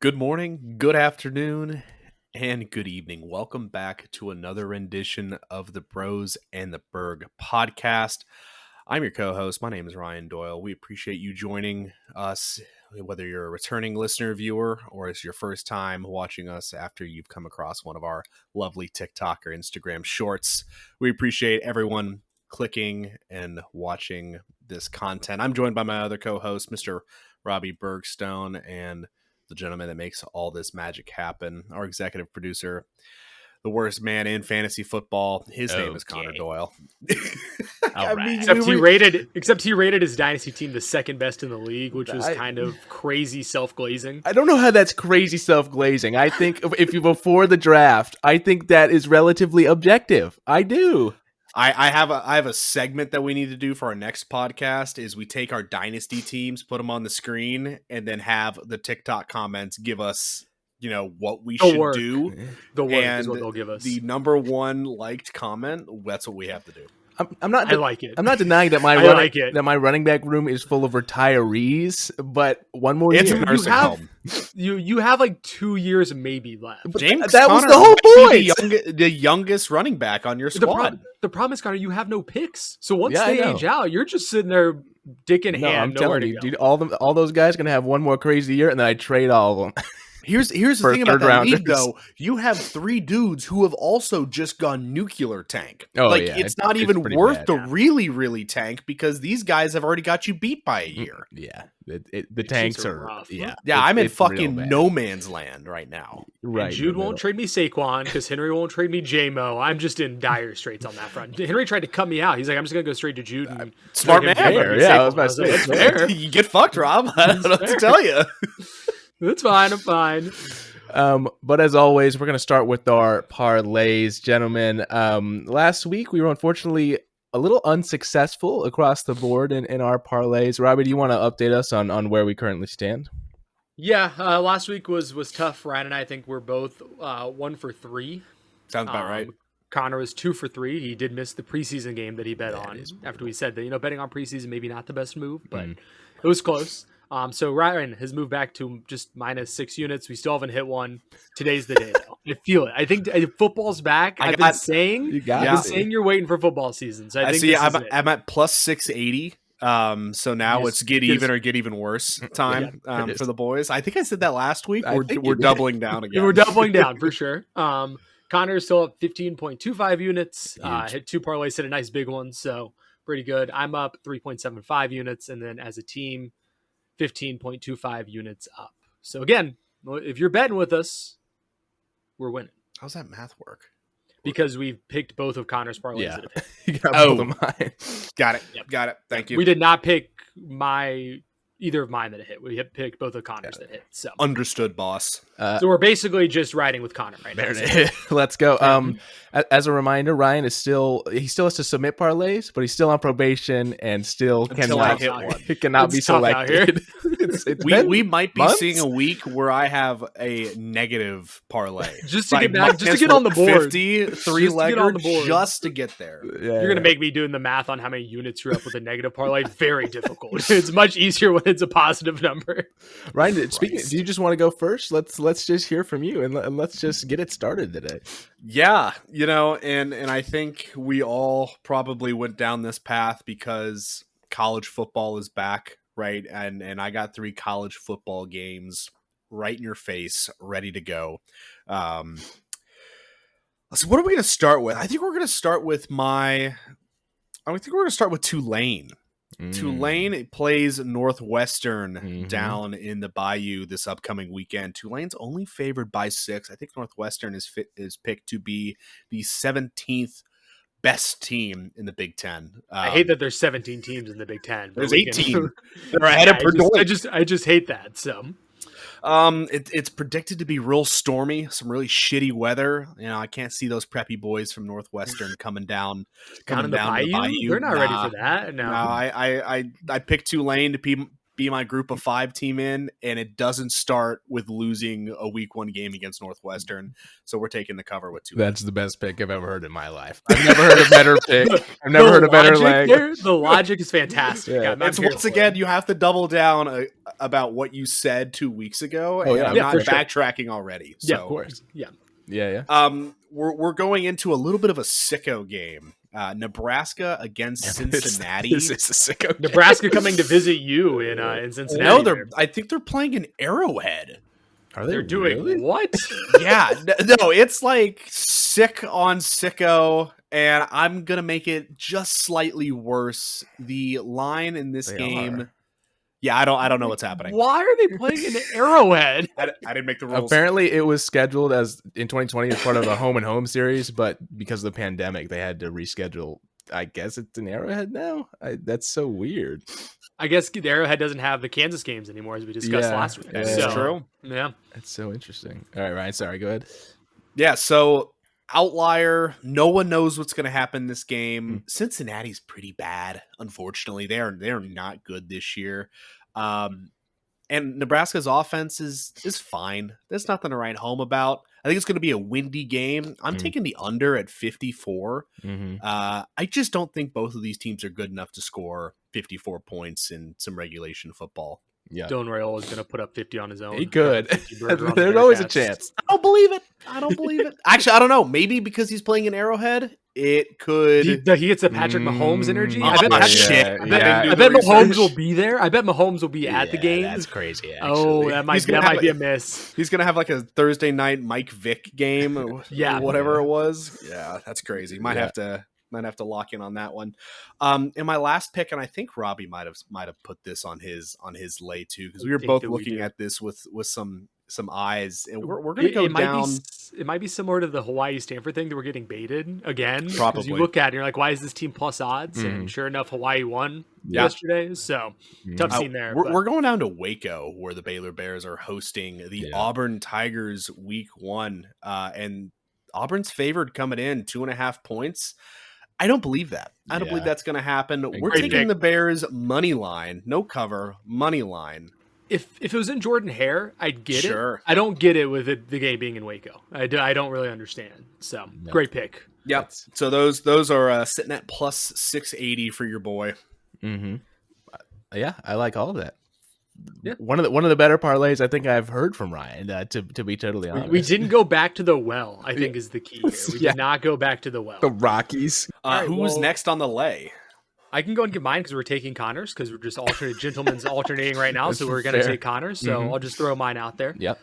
Good morning, good afternoon, and good evening. Welcome back to another rendition of the Bros and the Berg podcast. I'm your co-host. My name is Ryan Doyle. We appreciate you joining us, whether you're a returning listener, viewer, or it's your first time watching us after you've come across one of our lovely TikTok or Instagram shorts. We appreciate everyone clicking and watching this content. I'm joined by my other co-host, Mr. Robbie Bergstone, and the gentleman that makes all this magic happen, our executive producer, the worst man in fantasy football. His name is Connor Doyle. All right. Except he rated his dynasty team the second best in the league, which was kind of crazy self-glazing. I don't know how that's crazy self-glazing. I think if you before the draft, I think that is relatively objective. I do. I have a segment that we need to do for our next podcast is we take our dynasty teams, put them on the screen, and then have the TikTok comments give us, what we should do. The work is what they'll give us. The number one liked comment, that's what we have to do. I'm not. I like it. I'm not denying that my running back room is full of retirees, but one more it's year. A nursing home. You have like 2 years maybe left. But James that Conner was the whole point. The youngest running back on your squad. The problem is, Connor, you have no picks. So once they age out, you're just sitting there, dick in hand. I'm telling you, dude, all those guys gonna have one more crazy year, and then I trade all of them. Here's the thing about that league, though. You have three dudes who have also just gone nuclear tank. It's not even worth to really, really tank because these guys have already got you beat by a year. Yeah, the tanks are rough. Yeah, I'm in fucking no man's land right now. Right, and Jude won't trade me Saquon because Henry won't trade me J-Mo. I'm just in dire straits on that front. Henry tried to cut me out. He's like, I'm just gonna go straight to Jude. And smart man. Yeah, I was about to say, that's fair. You get fucked, Rob. I don't know what to tell you. That's fine. I'm fine. But as always, we're going to start with our parlays, gentlemen. Last week, we were unfortunately a little unsuccessful across the board in our parlays. Robbie, do you want to update us on where we currently stand? Yeah, last week was tough. Ryan and I think we're both 1 for 3. Sounds about right. Connor was 2 for 3. He did miss the preseason game that he bet on after we said that, betting on preseason maybe not the best move, but it was close. So Ryan has moved back to just minus 6 units. We still haven't hit one. Today's the day, though. I feel it. I think football's back. I've been saying you're waiting for football season. So I think I'm at plus 680. So now it's get even or get even worse time for the boys. I think I said that last week. We're doubling down again. We're doubling down for sure. Connor's still up 15.25 units. Hit 2 parlays, hit a nice big one. So pretty good. I'm up 3.75 units. And then as a team, 15.25 units up. So again, if you're betting with us, we're winning. How's that math work? Because we've picked both of Connor's parlays. Yeah. That have hit. You got both of mine. Got it. Yep. Got it. Thank you. We did not pick either of mine that hit. We had picked both of Connor's that hit. So understood, boss. So we're basically just riding with Connor right now. Let's go. As a reminder, Ryan has still has to submit parlays, but he's still on probation and still cannot be selected. We might be seeing a week where I have a negative parlay just to get on the board. 50 3-legger just to get there. You're gonna make me doing the math on how many units you're up with a negative parlay. Very difficult. It's much easier when it's a positive number. Ryan, do you just want to go first? Let's just hear from you and let's just get it started today. Yeah, and I think we all probably went down this path because college football is back, right? And I got 3 college football games right in your face, ready to go. So what are we going to start with? I think we're going to start with Tulane. Tulane plays Northwestern down in the Bayou this upcoming weekend. Tulane's only favored by 6. I think Northwestern is picked to be the 17th best team in the Big Ten. I hate that there's 17 teams in the Big Ten. There's 18. They're ahead of Purdue. I just hate that. So. It's predicted to be real stormy, some really shitty weather. I can't see those preppy boys from Northwestern coming down the Bayou. They're not ready for that. No, I picked Tulane to be be my group of 5 team in, and it doesn't start with losing a week 1 game against Northwestern. So we're taking the cover with 2. That's the best pick I've ever heard in my life. I've never heard a better pick. I've never heard a better leg. The logic is fantastic. Yeah. Once again, you have to double down about what you said 2 weeks ago. Oh, yeah. I'm not backtracking already. So. Yeah, of course. Yeah. We're going into a little bit of a sicko game. Nebraska against Cincinnati. This is a sicko game. Nebraska coming to visit you in Cincinnati. No, I think they're playing in Arrowhead. Are they They're doing really? what? Yeah, no, it's like sick on sicko, and I'm gonna make it just slightly worse. The line in this game. Yeah, I don't know what's happening. Why are they playing in Arrowhead? I didn't make the rules. Apparently, it was scheduled as in 2020 as part of a home and home series, but because of the pandemic, they had to reschedule. I guess it's an Arrowhead now. That's so weird. I guess the Arrowhead doesn't have the Kansas games anymore, as we discussed last week. That's true. Yeah, That's so interesting. All right, Ryan. Sorry. Go ahead. Yeah. So outlier. No one knows what's going to happen this game. Cincinnati's pretty bad. Unfortunately, they are not good this year. And Nebraska's offense is fine. There's nothing to write home about. I think it's going to be a windy game. I'm taking the under at 54. I just don't think both of these teams are good enough to score 54 points in some regulation football. Yeah, Dylan Royal is going to put up 50 on his own. He could. There's always a chance. I don't believe it. Actually, I don't know. Maybe because he's playing in Arrowhead, it could. He gets the Patrick Mahomes energy. I bet Mahomes will be there. I bet Mahomes will be at the game. That's crazy. Actually. Oh, that might be a miss. He's gonna have like a Thursday night Mike Vick game, or whatever it was. Yeah, that's crazy. Might have to lock in on that one. In my last pick, and I think Robbie might have put this on his lay too, because we were both looking at this with some eyes, and we're going to go down. It might be similar to the Hawaii Stanford thing that we're getting baited again. Probably. You look at it and you're like, why is this team plus odds? And sure enough, Hawaii won yesterday. So tough scene there. We're going down to Waco, where the Baylor Bears are hosting the Auburn Tigers week 1. And Auburn's favored coming in 2.5 points. I don't believe that. I don't believe that's going to happen. We're taking the Bears money line, no cover, money line. If it was in Jordan Hare, I'd get it. I don't get it with the game being in Waco. I don't really understand. So great pick. Yep. So those are sitting at plus 680 for your boy. Yeah, I like all of that. Yeah. One of the better parlays I think I've heard from Ryan. To be totally honest, we didn't go back to the well. I think is the key here. We did not go back to the well. The Rockies. Who's next on the lay? I can go and get mine because we're taking Connors because we're just gentlemen's alternating right now. So we're going to take Connors. So I'll just throw mine out there. Yep.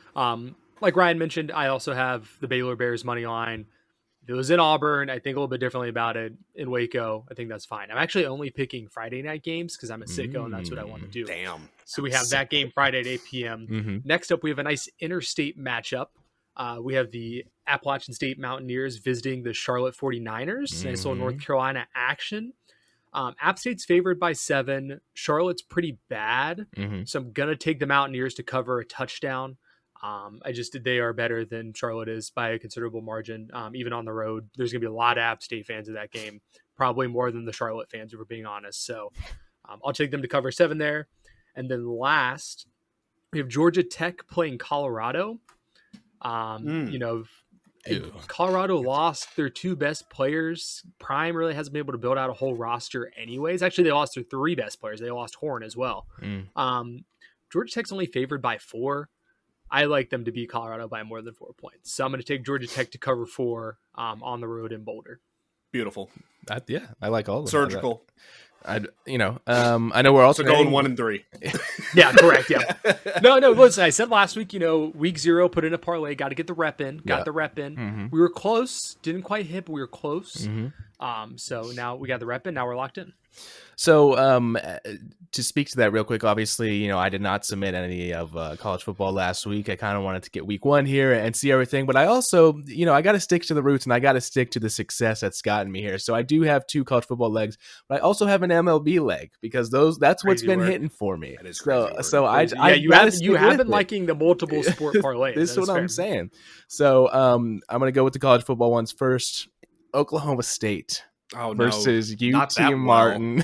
Like Ryan mentioned, I also have the Baylor Bears money line. If it was in Auburn, I think a little bit differently about it. In Waco, I think that's fine. I'm actually only picking Friday night games because I'm a sicko and that's what I want to do. Damn. So we have that game Friday at 8 p.m. Next up, we have a nice interstate matchup. We have the Appalachian State Mountaineers visiting the Charlotte 49ers. Nice little North Carolina action. App State's favored by 7. Charlotte's pretty bad. So I'm going to take the Mountaineers to cover a touchdown. They are better than Charlotte is by a considerable margin. Even on the road, there's going to be a lot of App State fans in that game, probably more than the Charlotte fans, if we're being honest. So I'll take them to cover 7 there. And then last, we have Georgia Tech playing Colorado. Colorado lost their 2 best players. Prime really hasn't been able to build out a whole roster anyways. Actually, they lost their 3 best players. They lost Horn as well. Georgia Tech's only favored by 4. I like them to beat Colorado by more than 4 points. So I'm going to take Georgia Tech to cover 4 on the road in Boulder. Beautiful. I like all of surgical. I know we're also going 1 and 3. Yeah, correct. Yeah. No. Listen, I said last week, week 0, put in a parlay, got to get the rep in. Got the rep in. We were close, didn't quite hit, but we were close. So now we got the rep in. Now we're locked in. So to speak to that real quick, obviously, I did not submit any of college football last week. I kind of wanted to get week 1 here and see everything. But I also, I got to stick to the roots and I got to stick to the success that's gotten me here. So I do have 2 college football legs, but I also have an MLB leg because that's what's been hitting for me. That is you have been liking the multiple sport parlays. This is what I'm saying. So I'm going to go with the college football ones first. Oklahoma State versus UT Martin.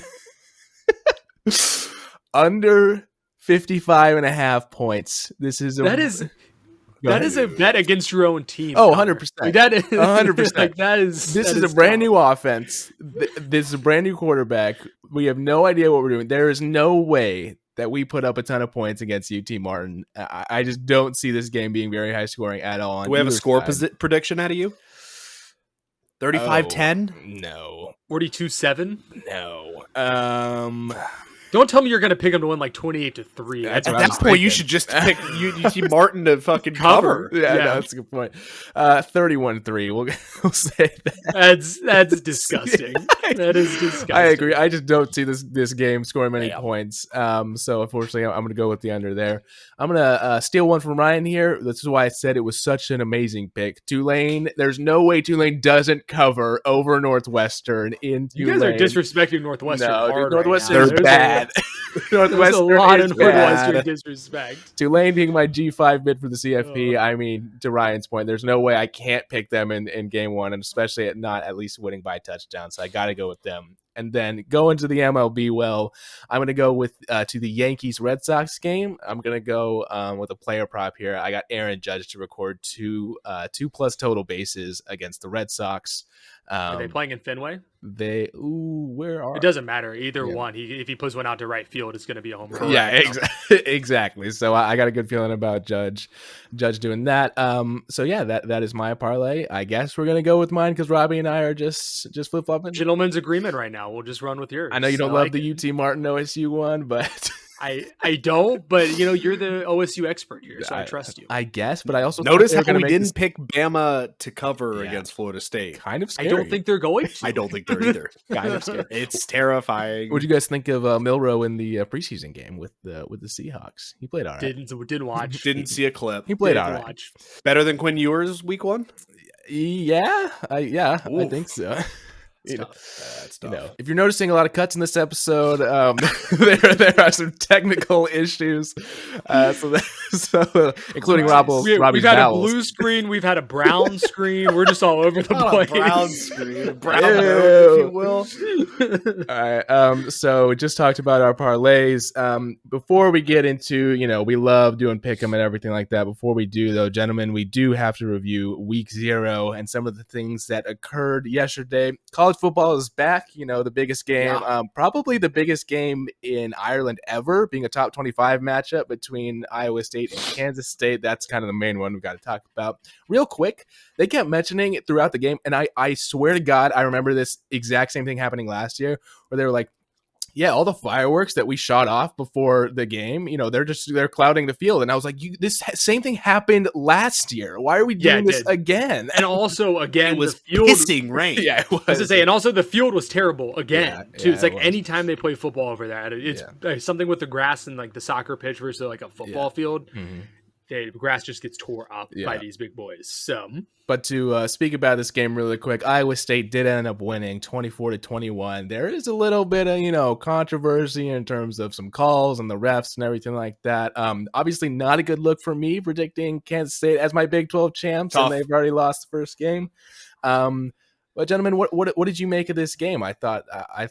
Under 55.5 points. This is that is a bet against your own team. Oh, 100%. Like, that is 100%. Like that is. This that is is a brand tough. new offense. This is a brand new quarterback. We have no idea what we're doing. There is no way that we put up a ton of points against UT Martin. I just don't see this game being very high scoring at all. Do we have a score prediction out of you? 35-10? No. 42-7? No. Don't tell me you're going to pick him to win like 28-3. At that point, you should just pick UT Martin to fucking cover. Yeah, no, that's a good point. 31-3. We'll say that. That's disgusting. That is disgusting. I agree. I just don't see this game scoring many points. So unfortunately, I'm going to go with the under there. I'm going to steal one from Ryan here. This is why I said it was such an amazing pick. Tulane. There's no way Tulane doesn't cover over Northwestern in Tulane. You guys are disrespecting Northwestern. No, Northwestern is bad. There's a lot of Northwestern disrespect. Tulane being my G5 bid for the CFP. I mean, to Ryan's point, there's no way I can't pick them in game one, and especially at least winning by a touchdown. So I got to go with them. And then going to the MLB, I'm going to go with to the Yankees Red Sox game. I'm going to go with a player prop here. I got Aaron Judge to record two plus total bases against the Red Sox. Are they playing in Fenway? Where are? It doesn't matter either one. If he puts one out to right field, it's going to be a home run. Yeah, exactly. So I got a good feeling about Judge doing that. So yeah, that is my parlay. I guess we're gonna go with mine because Robbie and I are just flip flopping. Gentleman's agreement right now. We'll just run with yours. I know you don't love the UT Martin OSU one, but. I don't, but you're the OSU expert here, so I trust you. I guess, but I also notice how we didn't pick Bama to cover against Florida State. Kind of scary. I don't think they're going to. I don't think they're either. Kind of scary. It's terrifying. What do you guys think of Milroe in the preseason game with the Seahawks? He played all right. Didn't watch. Didn't see a clip. He played all right. Better than Quinn Ewers week one? Yeah, I think so. That's tough. If you're noticing a lot of cuts in this episode, there are some technical issues. So including Robbie's we've had vowels. a blue screen, we've had a brown screen. We're just all over the place. Brown screen, brown note, if you will. All right. So we just talked about our parlays. Before we get into, we love doing pick'em and everything like that. Before we do, though, gentlemen, we do have to review week 0 and some of the things that occurred yesterday. College football is back, the biggest game, probably the biggest game in Ireland ever, being a top 25 matchup between Iowa State and Kansas State. That's kind of the main one we've got to talk about. Real quick, they kept mentioning it throughout the game, and I swear to God, I remember this exact same thing happening last year, where they were like, yeah, all the fireworks that we shot off before the game, they're clouding the field. And I was like, this same thing happened last year. Why are we doing this again? And also, again, it was the field, pissing rain. Yeah, it was. I was to say, and also the field was terrible again, too. It's like it was. Anytime they play football over there, it's something with the grass and like the soccer pitch versus like a football field. Mm-hmm. The grass just gets tore up by these big boys. So, but to speak about this game really quick, Iowa State did end up winning 24-21. There is a little bit of controversy in terms of some calls and the refs and everything like that. Obviously, not a good look for me predicting Kansas State as my Big 12 champs, and they've already lost the first game. But gentlemen, what did you make of this game? I thought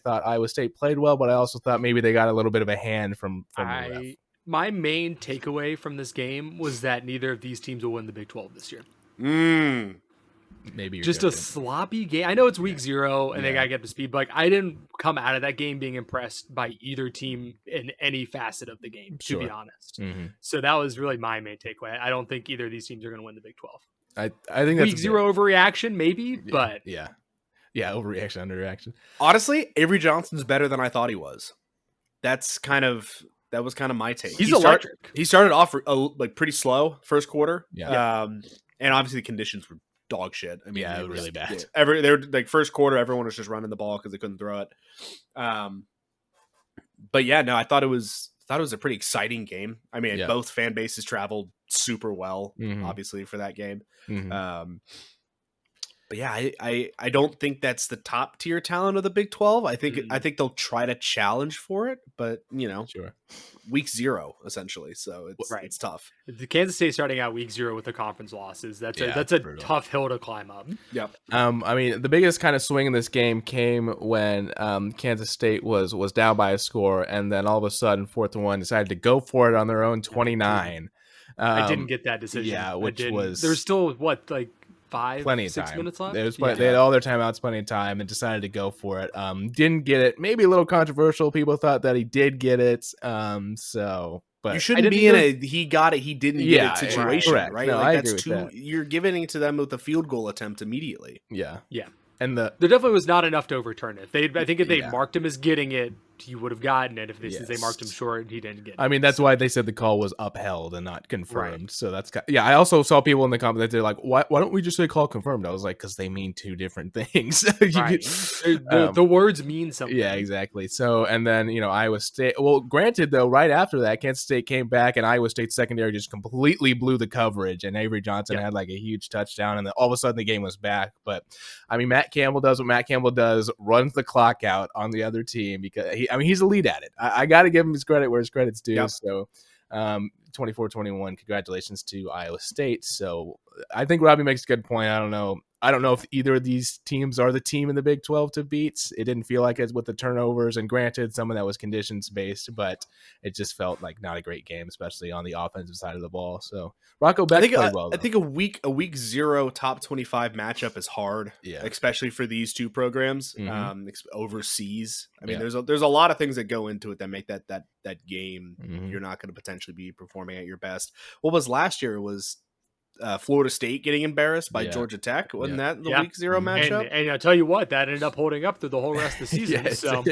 Iowa State played well, but I also thought maybe they got a little bit of a hand from the ref. My main takeaway from this game was that neither of these teams will win the Big 12 this year. Maybe you're just joking. A sloppy game. I know it's week 0 and they got to get up to speed, but I didn't come out of that game being impressed by either team in any facet of the game, to be honest. Mm-hmm. So that was really my main takeaway. I don't think either of these teams are going to win the Big 12. I think that's week 0 overreaction, maybe, but overreaction, underreaction. Honestly, Avery Johnson's better than I thought he was. That was kind of my take. He's electric. He started off pretty slow first quarter. Yeah. And obviously the conditions were dog shit. I mean, it was really bad. They were like first quarter, everyone was just running the ball because they couldn't throw it. But yeah, no, I thought it was a pretty exciting game. I mean, both fan bases traveled super well, obviously, for that game. Mm-hmm. But yeah, I don't think that's the top tier talent of the Big 12. I think they'll try to challenge for it, but Sure. week 0 essentially, so Right. it's tough. The Kansas State starting out week 0 with the conference losses. That's a brutal. tough hill to climb up. Yep. I mean, the biggest kind of swing in this game came when Kansas State was down by a score, and then all of a sudden, 4th and 1, decided to go for it on their own 29. I didn't get that decision. Yeah, which was there's still like 6 time. minutes left. They had all their timeouts, plenty of time, and decided to go for it. Didn't get it. Maybe a little controversial. People thought that he did get it. But you shouldn't be in a he got it, he didn't get it situation, right? No, like I that's agree with that. You're giving it to them with a field goal attempt immediately. Yeah. And there definitely was not enough to overturn it. I think if they marked him as getting it, he would have gotten it. Since they marked him short, he didn't get it. I mean, that's why they said the call was upheld and not confirmed. Right. So that's I also saw people in the comments that they're like, why don't we just say call confirmed? I was like, because they mean two different things. Right. The words mean something. Yeah, exactly. So, and then Iowa State. Well, granted though, right after that, Kansas State came back and Iowa State secondary just completely blew the coverage, and Avery Johnson had like a huge touchdown, and then all of a sudden the game was back. But I mean, Matt Campbell does what Matt Campbell does, runs the clock out on the other team because he's elite at it. I got to give him his credit where his credit's due. Yep. So 24-21, congratulations to Iowa State. So I think Robbie makes a good point. I don't know if either of these teams are the team in the Big 12 to beat. It didn't feel like it with the turnovers, and granted, some of that was conditions based, but it just felt like not a great game, especially on the offensive side of the ball. So Rocco Beck played well. I think a week 0 top 25 matchup is hard, especially for these two programs overseas. I mean, there's a lot of things that go into it that make that game you're not going to potentially be performing at your best. What was last year was Florida State getting embarrassed by Georgia Tech. Wasn't that the week 0 matchup? And I'll tell you what, that ended up holding up through the whole rest of the season. So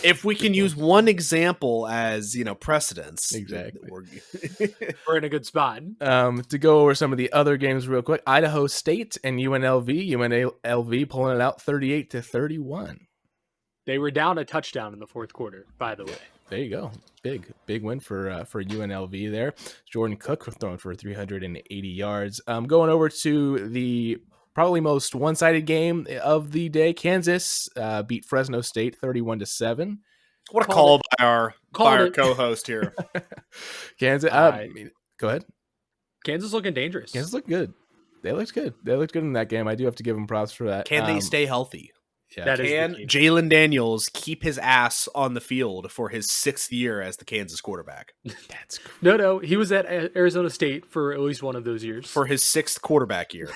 if we can use one example as precedence, exactly, we're in a good spot. To go over some of the other games real quick, Idaho State and UNLV pulling it out 38-31. They were down a touchdown in the 4th quarter, by the way. There you go. Big win for UNLV there. Jordan Cook throwing for 380 yards. Going over to the probably most one-sided game of the day. Kansas beat Fresno State 31-7. What a call by our co-host here. Kansas. Go ahead. Kansas looking dangerous. Kansas looked good. They looked good. They looked good in that game. I do have to give them props for that. Can they stay healthy? Yeah. Can Jalen Daniels keep his ass on the field for his 6th year as the Kansas quarterback? That's crazy. No. He was at Arizona State for at least one of those years. For his 6th quarterback year.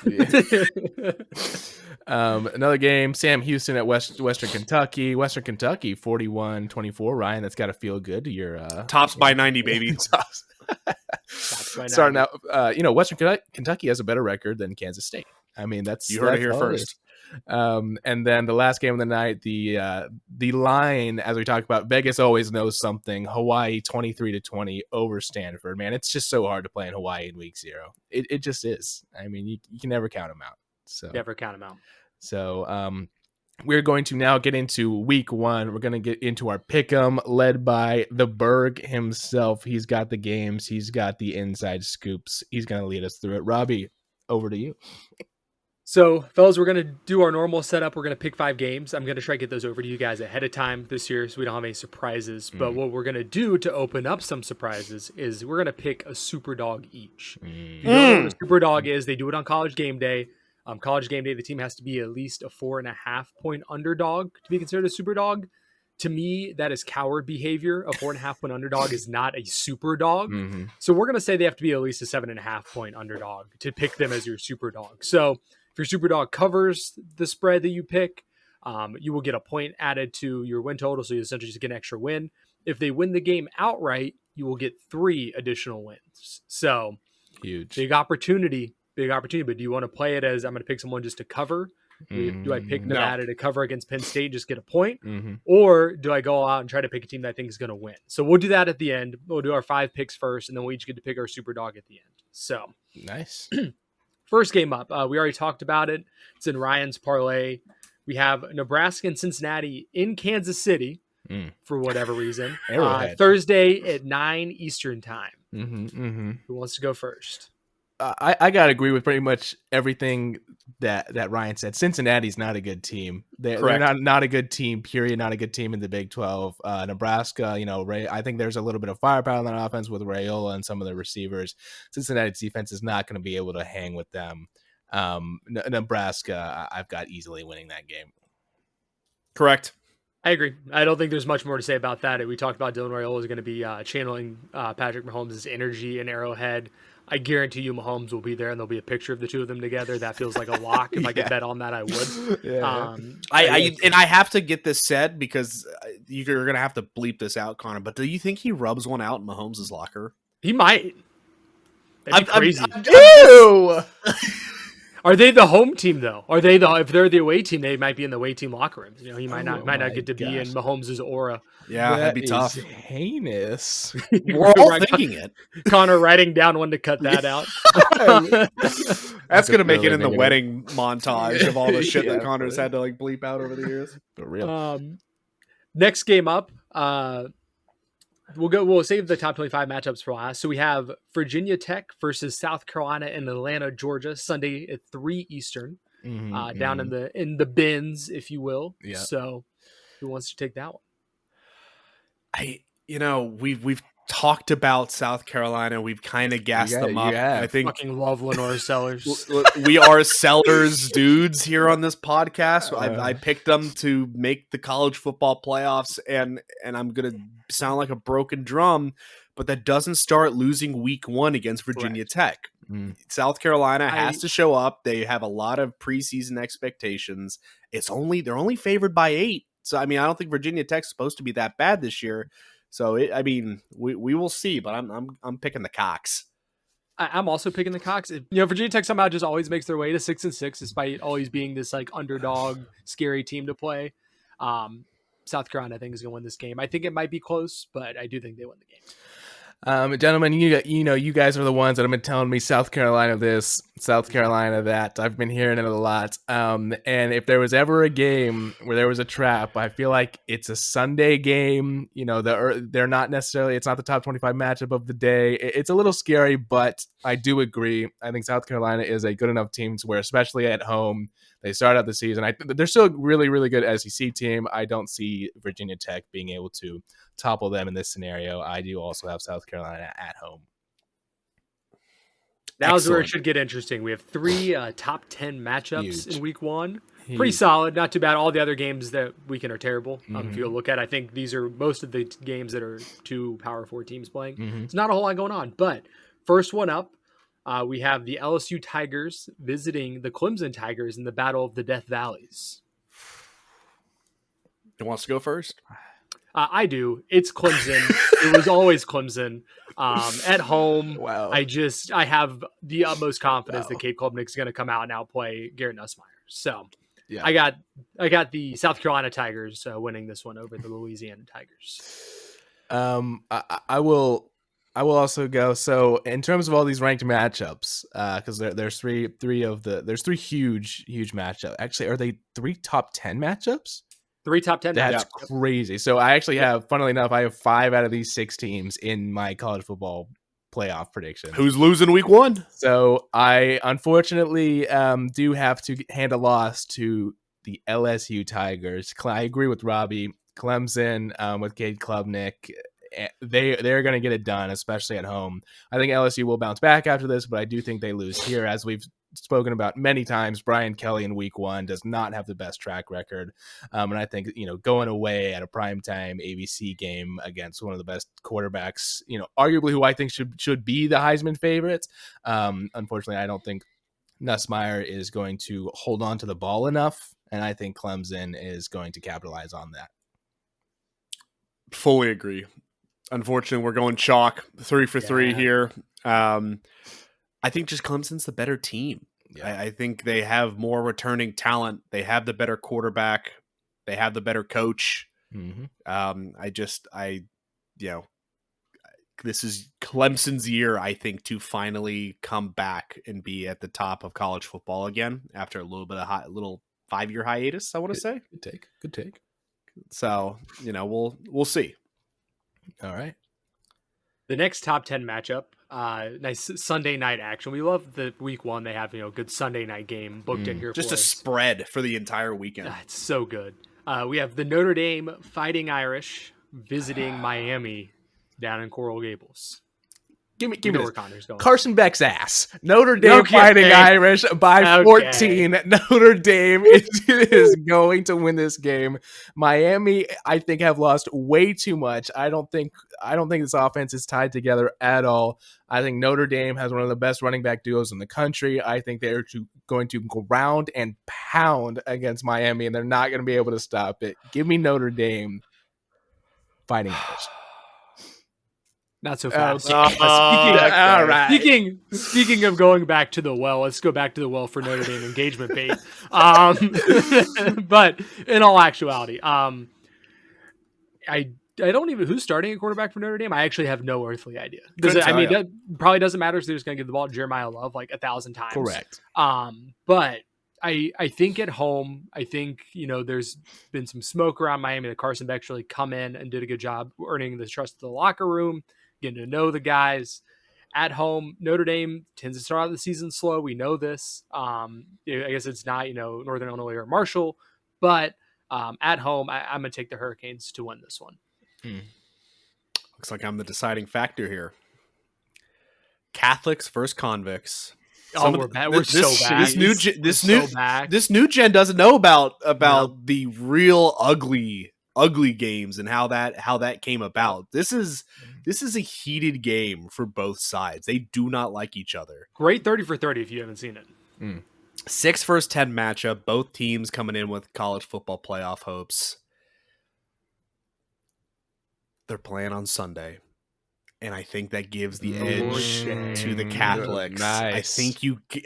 Another game, Sam Houston at Western Kentucky. Western Kentucky, 41-24. Ryan, that's got to feel good. Your tops by 90, baby. Starting out, Western Kentucky has a better record than Kansas State. I mean, you heard it here first. And then the last game of the night, the line, as we talked about, Vegas always knows something. Hawaii 23-20 over Stanford. Man, it's just so hard to play in Hawaii in week 0. It just is. I mean, you can never count them out. So never count them out. So we're going to now get into week 1. We're going to get into our pick'em, led by the Berg himself. He's got the games. He's got the inside scoops. He's going to lead us through it. Robbie, over to you. So, fellas, we're going to do our normal setup. We're going to pick 5 games. I'm going to try to get those over to you guys ahead of time this year so we don't have any surprises. But what we're going to do to open up some surprises is we're going to pick a Superdog each. If you don't know what a Superdog is, they do it on College Game Day. College Game Day, the team has to be at least a 4.5 point underdog to be considered a Superdog. To me, that is coward behavior. A 4.5 point underdog is not a super dog. So we're going to say they have to be at least a 7.5 point underdog to pick them as your Superdog. So if your Superdog covers the spread that you pick, you will get a point added to your win total. So you essentially just get an extra win. If they win the game outright, you will get 3 additional wins. So huge, big opportunity. But do you want to play it as I'm going to pick someone just to cover? Do I pick Nevada to cover against Penn State and just get a point? Or do I go out and try to pick a team that I think is going to win? So we'll do that at the end. We'll do our 5 picks first, and then we'll each get to pick our Superdog at the end. So nice. First game up, we already talked about it. It's in Ryan's parlay. We have Nebraska and Cincinnati in Kansas City for whatever reason. Thursday at 9 Eastern time. Who wants to go first? I gotta agree with pretty much everything that Ryan said. Cincinnati's not a good team. They're not a good team. Period. Not a good team in the Big 12. Nebraska, I think there's a little bit of firepower in that offense with Raiola and some of the receivers. Cincinnati's defense is not going to be able to hang with them. Nebraska, I've got easily winning that game. Correct. I agree. I don't think there's much more to say about that. We talked about Dylan Raiola is going to be channeling Patrick Mahomes' energy in Arrowhead. I guarantee you Mahomes will be there and there'll be a picture of the two of them together. That feels like a lock. If I could bet on that, I would. Yeah. I have to get this said because you're going to have to bleep this out, Connor, but do you think he rubs one out in Mahomes' locker? He might. That'd be crazy. Ew! Are they the home team though? If they're the away team, they might be in the away team locker rooms. He might not get to be in Mahomes' aura. Yeah, that'd be tough. Heinous. We're all thinking it. Connor writing down when to cut that out. That's gonna make it in the wedding montage of all the shit that Connor's had to bleep out over the years. For real. Next game up, we'll save the top 25 matchups for last. So we have Virginia Tech versus South Carolina and Atlanta, Georgia, Sunday at 3 Eastern, down in the bins, if you will. Yeah. So who wants to take that one? We've talked about South Carolina. We've kind of gassed them up. I think fucking love Lenore Sellers. We are sellers dudes here on this podcast. I picked them to make the college football playoffs, and I'm gonna sound like a broken drum, but that doesn't start losing week 1 against Virginia Tech. South Carolina has to show up. They have a lot of preseason expectations. They're only favored by 8. So I don't think Virginia Tech's supposed to be that bad this year. So we will see, but I'm picking the Cox. I'm also picking the Cox. Virginia Tech somehow just always makes their way to 6-6, despite always being this underdog, scary team to play. South Carolina, I think, is going to win this game. I think it might be close, but I do think they win the game. Gentlemen, you guys are the ones that have been telling me South Carolina this, South Carolina that. I've been hearing it a lot. And if there was ever a game where there was a trap, I feel like it's a Sunday game. They're not necessarily. It's not the top 25 matchup of the day. It's a little scary, but I do agree. I think South Carolina is a good enough team to where, especially at home, they start out the season. They're still a really, really good SEC team. I don't see Virginia Tech being able to topple them in this scenario. I do also have South Carolina at home. Now's where it should get interesting. We have 3 top 10 matchups in week 1. Pretty solid, not too bad. All the other games that weekend are terrible. If you look at, I think these are most of the games that are 2 Power 4 teams playing. It's not a whole lot going on. But first one up, we have the LSU Tigers visiting the Clemson Tigers in the Battle of the Death Valleys. Who wants to go first? I do. It's Clemson. It was always Clemson. At home, wow. I have the utmost confidence that Cade Klubnik's going to come out and outplay Garrett Nussmeier. So yeah. I got the South Carolina Tigers winning this one over the Louisiana Tigers. I will also go. So in terms of all these ranked matchups, because there's three huge matchups. Actually, are they 3 top 10 matchups? 3 top 10. That's crazy. So I actually have, funnily enough, I have 5 out of these 6 teams in my college football playoff prediction. Who's losing week 1? So I unfortunately do have to hand a loss to the LSU Tigers. I agree with Robbie. Clemson with Cade Klubnik. They're going to get it done, especially at home. I think LSU will bounce back after this, but I do think they lose here. As we've spoken about many times, Brian Kelly in week 1 does not have the best track record. And I think, going away at a primetime ABC game against one of the best quarterbacks, arguably who I think should be the Heisman favorites. Unfortunately, I don't think Nussmeier is going to hold on to the ball enough. And I think Clemson is going to capitalize on that. Fully agree. Unfortunately, we're going chalk 3 for 3 here. I think just Clemson's the better team. Yeah. I think they have more returning talent. They have the better quarterback. They have the better coach. This is Clemson's year, I think, to finally come back and be at the top of college football again after a little bit of little 5-year hiatus, I want to say. Good take. So, we'll see. All right. The next top 10 matchup, Nice Sunday night action. We love the week one. They have, good Sunday night game booked in here Just for a us. spread for the entire weekend. It's so good. We have the Notre Dame Fighting Irish visiting Miami down in Coral Gables. Give me where this. Connor's going. Carson Beck's ass. Notre Dame Fighting Irish by 14. Notre Dame is going to win this game. Miami, I think, have lost way too much. I don't think this offense is tied together at all. I think Notre Dame has one of the best running back duos in the country. I think they're going to ground and pound against Miami, and they're not going to be able to stop it. Give me Notre Dame Fighting Irish. Not so fast. Speaking of going back to the well, let's go back to the well for Notre Dame engagement bait. But in all actuality, I don't even who's starting a quarterback for Notre Dame. I actually have no earthly idea. That probably doesn't matter. So they're just going to give the ball to Jeremiah Love like 1,000 times. Correct. But I think at home, there's been some smoke around Miami that Carson Beck really come in and did a good job earning the trust of the locker room, getting to know the guys. At home, Notre Dame tends to start out the season slow. We know this. I guess it's not, Northern Illinois or Marshall, but at home, I'm going to take the Hurricanes to win this one. Looks like I'm the deciding factor here. Catholics versus convicts. We're bad. We're so bad. This new gen doesn't know about the real ugly games and how that came about. This is a heated game for both sides. They do not like each other. Great 30 for 30 if you haven't seen it. 6 versus 10 matchup. Both teams coming in with college football playoff hopes. They're playing on Sunday. And I think that gives the edge to the Catholics. Nice.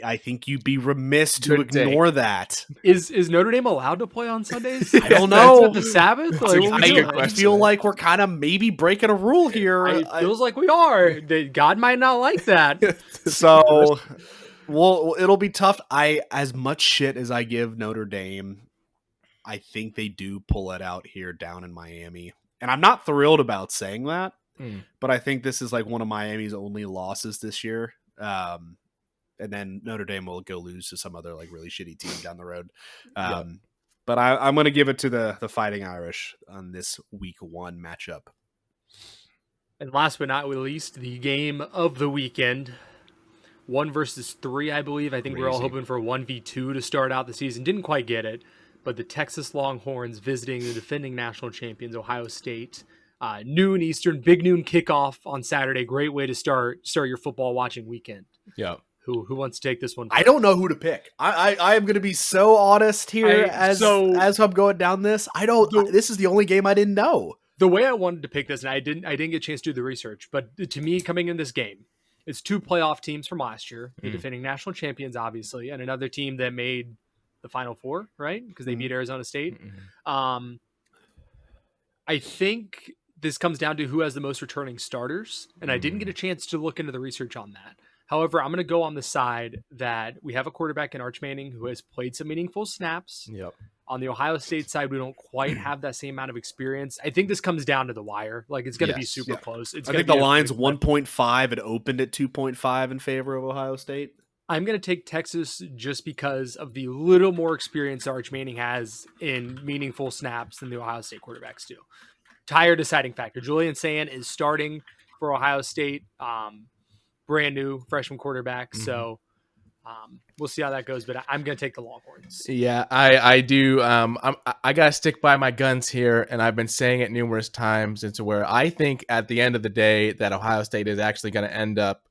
I think you'd be remiss to ignore that. Is Notre Dame allowed to play on Sundays? I don't know. The Sabbath? I feel like we're kind of maybe breaking a rule here. It feels like we are. God might not like that. So, it'll be tough. As much shit as I give Notre Dame, I think they do pull it out here down in Miami. And I'm not thrilled about saying that. But I think this is like one of Miami's only losses this year. And then Notre Dame will go lose to some other like really shitty team down the road. But I'm going to give it to the Fighting Irish on this week 1 matchup. And last but not least, the game of the weekend. 1 versus 3, I believe. I think we're all hoping for 1v2 to start out the season. Didn't quite get it. But the Texas Longhorns visiting the defending national champions, Ohio State. Noon Eastern, big noon kickoff on Saturday. Great way to start your football watching weekend. Yeah. Who wants to take this one? I don't know who to pick. I am going to be so honest here as I'm going down this. This is the only game I didn't know. The way I wanted to pick this, and I didn't get a chance to do the research, but to me, coming in this game, it's 2 playoff teams from last year, the defending national champions, obviously, and another team that made the Final Four, right? Because they beat Arizona State. I think this comes down to who has the most returning starters, and I didn't get a chance to look into the research on that. However, I'm going to go on the side that we have a quarterback in Arch Manning who has played some meaningful snaps. Yep. On the Ohio State side, we don't quite have that same amount of experience. I think this comes down to the wire. Like, it's going to be super close. I think the line's 1.5. It opened at 2.5 in favor of Ohio State. I'm going to take Texas just because of the little more experience Arch Manning has in meaningful snaps than the Ohio State quarterbacks do. Tire deciding factor. Julian Sand is starting for Ohio State, brand new freshman quarterback. So we'll see how that goes, but I'm going to take the Longhorns. Yeah, I do. I got to stick by my guns here, and I've been saying it numerous times into where I think at the end of the day that Ohio State is actually going to end up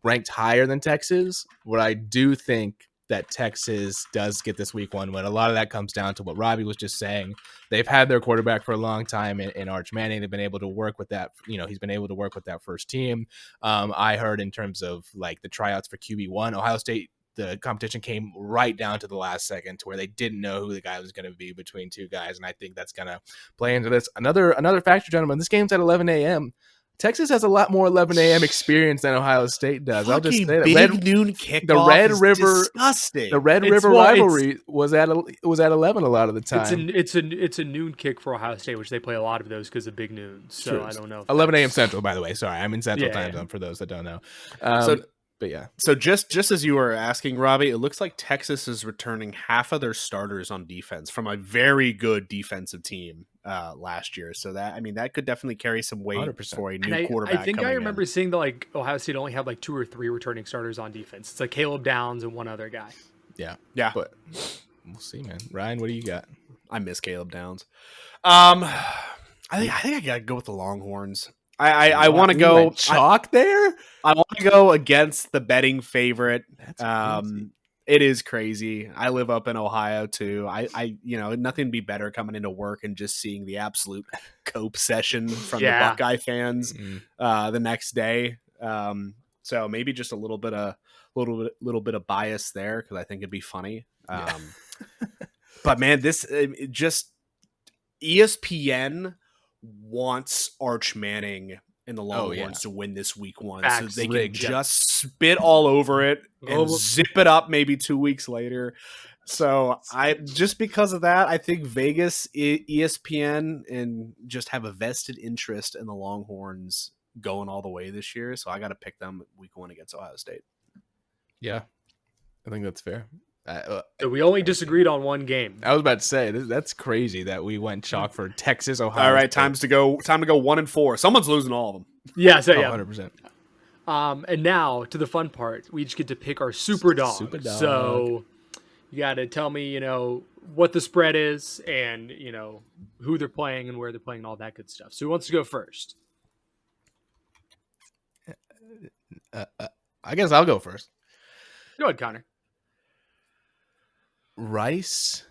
ranked higher than Texas. What I do think that Texas does get this week 1 win. A lot of that comes down to what Robbie was just saying. They've had their quarterback for a long time in Arch Manning. They've been able to work with that. He's been able to work with that first team. I heard in terms of like the tryouts for QB1, Ohio State, the competition came right down to the last second to where they didn't know who the guy was going to be between 2 guys. And I think that's going to play into this. Another factor, gentlemen, this game's at 11 a.m. Texas has a lot more 11 a.m. experience than Ohio State does. I'll just say that. Big noon kickoff. The Red is River, disgusting. The Red River rivalry was at 11 a lot of the time. It's a noon kick for Ohio State, which they play a lot of those because of big noon. So True. I don't know. 11 a.m. Central, by the way. Sorry, I'm in Central time zone for those that don't know. But yeah. So just as you were asking, Robbie, it looks like Texas is returning half of their starters on defense from a very good defensive team last year. So that could definitely carry some weight 100%. for a new quarterback. I think I remember seeing that Ohio State only had 2 or 3 returning starters on defense. It's like Caleb Downs and one other guy. Yeah. But we'll see, man. Ryan, what do you got? I miss Caleb Downs. I think I gotta go with the Longhorns. I want to go chalk there. I want to go against the betting favorite. That's crazy. It is crazy. I live up in Ohio too. I nothing would be better coming into work and just seeing the absolute cope session from the Buckeye fans the next day. So maybe just a little bit of bias there because I think it'd be funny. But man, this just ESPN wants Arch Manning and the Longhorns to win this week 1, so they can just spit all over it and zip it up maybe 2 weeks later. So just because of that, I think Vegas, ESPN, and just have a vested interest in the Longhorns going all the way this year. So I got to pick them week 1 against Ohio State. Yeah, I think that's fair. We only disagreed on one game. I was about to say that's crazy that we went chalk for Texas, Ohio. All right, State. time to go 1-4. Someone's losing all of them. Yeah, so 100%. And now to the fun part. We each get to pick our Superdog. So you got to tell me, what the spread is and, who they're playing and where they're playing and all that good stuff. So who wants to go first? I guess I'll go first. Go ahead, Connor. Rice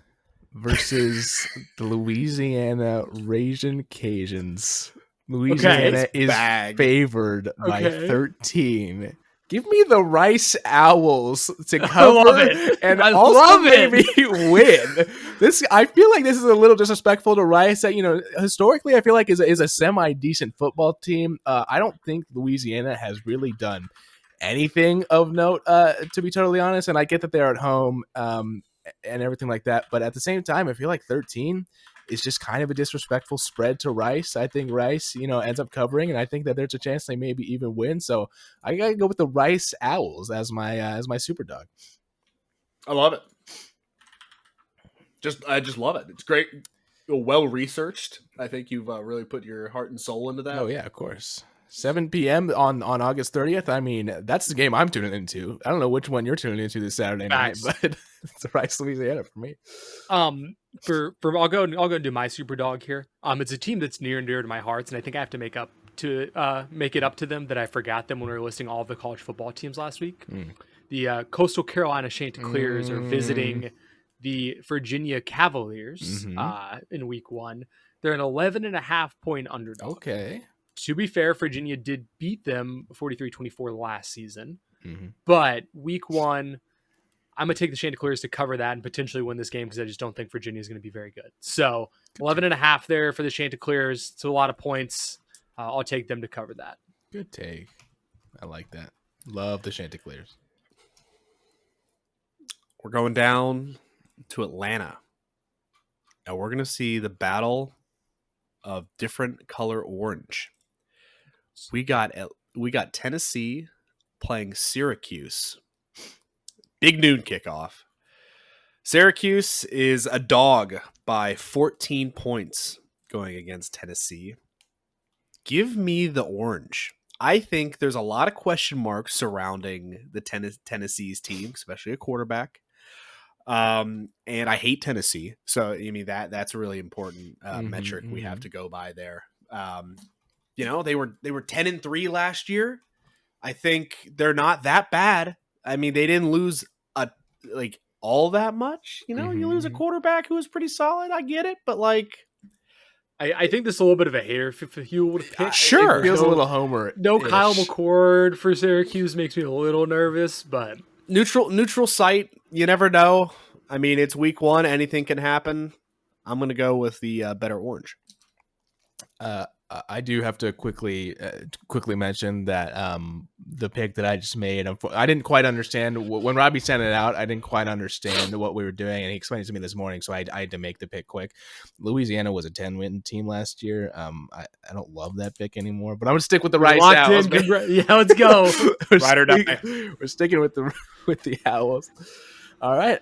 versus the Louisiana Ragin' Cajuns. Louisiana is favored by 13. Give me the Rice Owls to cover and also maybe win. I feel like this is a little disrespectful to Rice. That historically, I feel like is a semi decent football team. I don't think Louisiana has really done anything of note, to be totally honest. And I get that they're at home. And everything like that. But at the same time, I feel like 13 is just kind of a disrespectful spread to Rice. I think Rice, ends up covering, and I think that there's a chance they maybe even win. So I got to go with the Rice Owls as my super dog. I love it. I just love it. It's great. Well researched. I think you've really put your heart and soul into that. Oh, yeah, of course. 7 p.m. on August 30th. I mean, that's the game I'm tuning into. I don't know which one you're tuning into this Saturday night, but it's Rice, Louisiana for me. I'll go and do my super dog here. It's a team that's near and dear to my heart, and I think I have to make it up to them that I forgot them when we were listing all of the college football teams last week. The Coastal Carolina Chanticleers are visiting the Virginia Cavaliers in week 1. They're an 11.5-point underdog. Okay. To be fair, Virginia did beat them 43-24 last season. But week 1, I'm going to take the Chanticleers to cover that and potentially win this game because I just don't think Virginia is going to be very good. So 11.5 there for the Chanticleers. It's a lot of points. I'll take them to cover that. Good take. I like that. Love the Chanticleers. We're going down to Atlanta. Now we're going to see the battle of different color orange. We got Tennessee playing Syracuse. Big noon kickoff. Syracuse is a dog by 14 points going against Tennessee. Give me the orange. I think there's a lot of question marks surrounding the Tennessee's team, especially a quarterback. And I hate Tennessee. So, that's a really important metric we have to go by there. They were 10-3 last year. I think they're not that bad. I mean, they didn't lose all that much. You lose a quarterback who was pretty solid. I get it, but I think this is a little bit of a hater if you would pick. Sure, it feels a little homer. No Kyle McCord for Syracuse makes me a little nervous, but neutral site. You never know. I mean, it's week 1. Anything can happen. I'm going to go with the better orange. I do have to quickly mention that the pick that I just made, I didn't quite understand when Robbie sent it out. I didn't quite understand what we were doing, and he explained it to me this morning, so I had to make the pick quick. Louisiana was a 10-win team last year. I don't love that pick anymore, but I'm gonna stick with the Rice Owls. Yeah, let's go. Ride or die. We're sticking with the Owls. All right.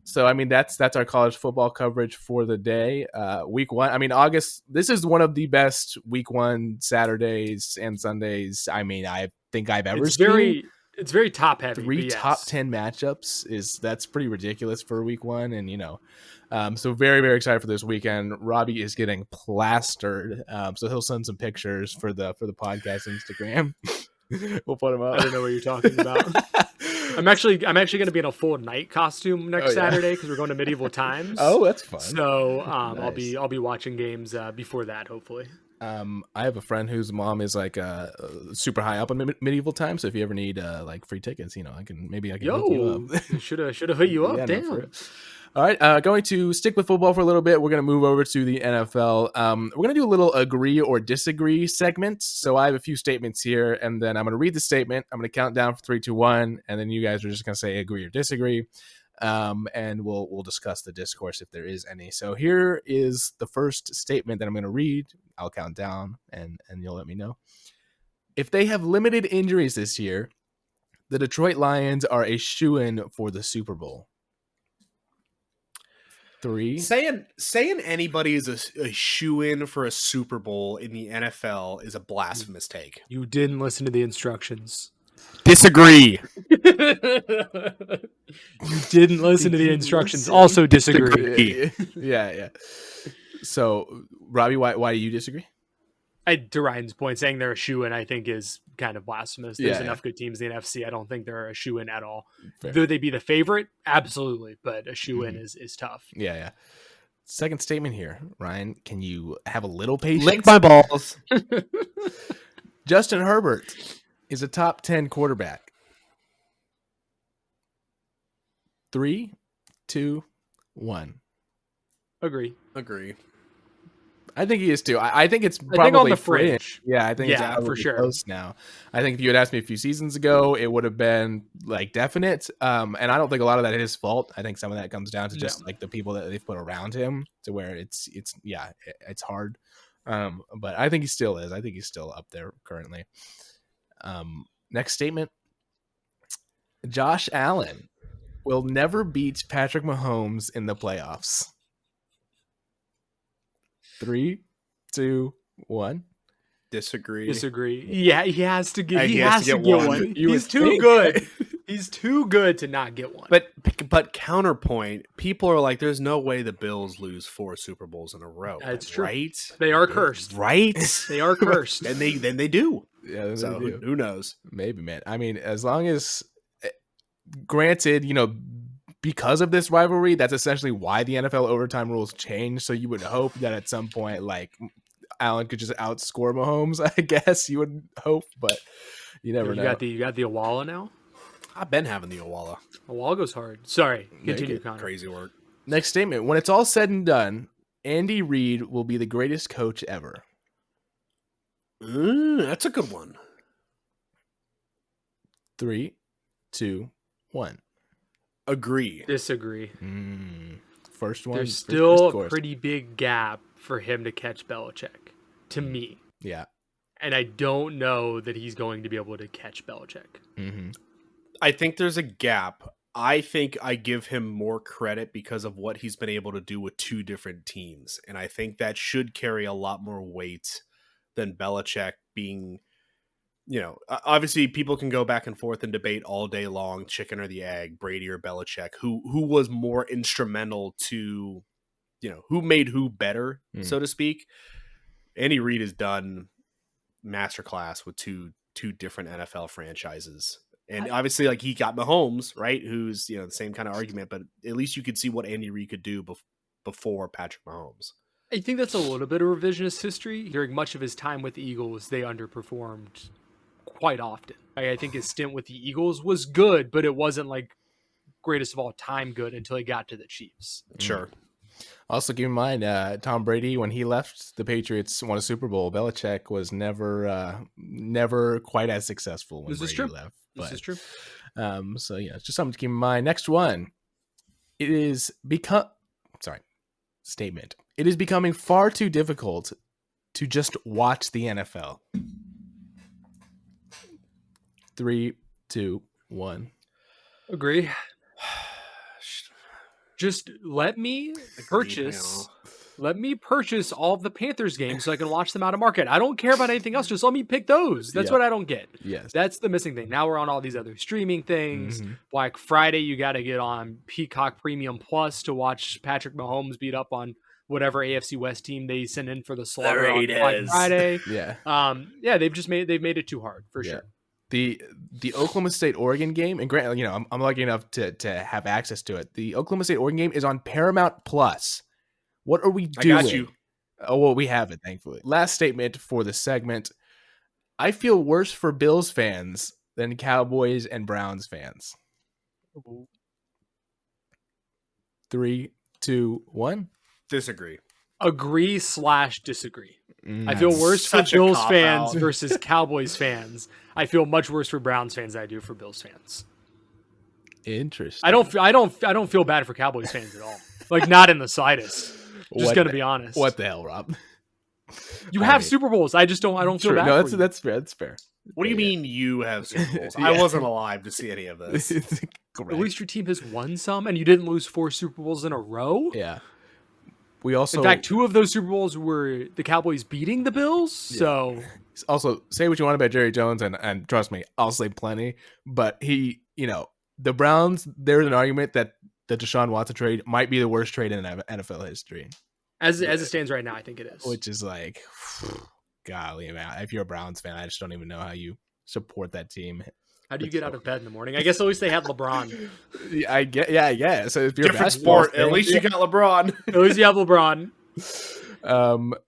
So, I mean, that's our college football coverage for the day. Week 1. I mean, August, this is one of the best week 1 Saturdays and Sundays, I mean, I think I've ever seen. It's very top heavy. 3 top 10 matchups that's pretty ridiculous for week 1. And, so very, very excited for this weekend. Robbie is getting plastered. So he'll send some pictures for the podcast Instagram. We'll put them up. I don't know what you're talking about. I'm actually going to be in a full night costume next Saturday because we're going to medieval times. Oh, that's fun. So Nice. I'll be watching games before that, hopefully. I have a friend whose mom is like super high up on medieval times. So if you ever need like free tickets, I can hook you up. should have hooked you up. Yeah, Damn. no, all right, going to stick with football for a little bit. We're going to move over to the NFL. We're going to do a little agree or disagree segment. So I have a few statements here, and then I'm going to read the statement. I'm going to count down for 3, 2, 1, and then you guys are just going to say agree or disagree, and we'll discuss the discourse if there is any. So here is the first statement that I'm going to read. I'll count down, and you'll let me know. If they have limited injuries this year, the Detroit Lions are a shoo-in for the Super Bowl. 3. Saying anybody is a shoe-in for a Super Bowl in the NFL is a blasphemous take. You didn't listen to the instructions. Disagree. You didn't listen to the instructions. Also disagree. Yeah. So, Robbie, why do you disagree? To Ryan's point, saying they're a shoe-in, I think, is kind of blasphemous. There's enough good teams in the NFC. I don't think they're a shoe-in at all. Fair. Would they be the favorite? Absolutely, but a shoe-in is tough. Yeah. Second statement here, Ryan. Can you have a little patience? Lick my balls. Justin Herbert is a top 10 quarterback. 3, 2, 1. Agree. I think he is too. I think it's probably on the fringe. Yeah, I think it's for sure. Close now. I think if you had asked me a few seasons ago, it would have been like definite. And I don't think a lot of that is his fault. I think some of that comes down to just like the people that they've put around him, to where it's hard. But I think he still is. I think he's still up there currently. Next statement: Josh Allen will never beat Patrick Mahomes in the playoffs. 3, 2, 1. Disagree. Yeah, he has to get. He has to get one. He's too good. He's too good to not get one. But counterpoint, people are like, there's no way the Bills lose 4 Super Bowls in a row. That's true. Right? They are cursed. Right? They are cursed. And then they do. Yeah, so they do. Who knows? Maybe, man. I mean, as long as, granted, because of this rivalry, that's essentially why the NFL overtime rules changed. So you would hope that at some point, like, Allen could just outscore Mahomes. I guess you would hope, but you never know. You got the Awala now. I've been having the Awala. Awala goes hard. Sorry, continue, Connor. Crazy work. Next statement: when it's all said and done, Andy Reid will be the greatest coach ever. That's a good one. 3, 2, 1. Agree. Disagree. First one. There's still a pretty big gap for him to catch Belichick, to me. Yeah. And I don't know that he's going to be able to catch Belichick. Mm-hmm. I think there's a gap. I think I give him more credit because of what he's been able to do with 2 different teams. And I think that should carry a lot more weight than Belichick being, obviously people can go back and forth and debate all day long, chicken or the egg, Brady or Belichick, who was more instrumental to, who made who better, so to speak. Andy Reid has done masterclass with two different NFL franchises. And obviously, like, he got Mahomes, right? Who's, the same kind of argument, but at least you could see what Andy Reid could do before Patrick Mahomes. I think that's a little bit of revisionist history. During much of his time with the Eagles, they underperformed quite often. I think his stint with the Eagles was good, but it wasn't like greatest of all time good until he got to the Chiefs. Sure. Also, keep in mind, Tom Brady, when he left the Patriots, won a Super Bowl. Belichick was never quite as successful when This is Brady true. left. This is true. So yeah, it's just something to keep in mind. Next one, it is statement. It is becoming far too difficult to just watch the NFL. 3, 2, 1. Agree. Just let me purchase all of the Panthers games so I can watch them out of market. I don't care about anything else. Just let me pick those. That's what I don't get. Yes. That's the missing thing. Now we're on all these other streaming things. Like Friday, you got to get on Peacock Premium Plus to watch Patrick Mahomes beat up on whatever AFC West team they send in for the slaughter on Black Friday. Yeah. They've made it too hard for sure. The Oklahoma State Oregon game, and granted, I'm lucky enough to have access to it. The Oklahoma State Oregon game is on Paramount Plus. What are we doing? I got you. Oh, well, we have it, thankfully. Last statement for the segment. I feel worse for Bills fans than Cowboys and Browns fans. 3, 2, 1. Disagree. Agree/disagree. I feel worse for Bills fans versus Cowboys fans. I feel much worse for Browns fans than I do for Bills fans. Interesting. I don't feel bad for Cowboys fans at all. Like, not in the slightest. Just gonna be honest. What the hell, Rob? You have Super Bowls. I don't feel bad. No, for that's fair. That's fair. What do you mean you have Super Bowls? I wasn't alive to see any of this. At least your team has won some, and you didn't lose 4 Super Bowls in a row. Yeah. We also, in fact, 2 of those Super Bowls were the Cowboys beating the Bills. Yeah. So, also, say what you want about Jerry Jones, and trust me, I'll say plenty. But the Browns, there's an argument that the Deshaun Watson trade might be the worst trade in NFL history. As it stands right now, I think it is. Which is like, golly, man. If you're a Browns fan, I just don't even know how you support that team. How do you get out of bed in the morning? I guess at least they had LeBron. I guess. So if you're different sport, at least you got LeBron. At least you have LeBron.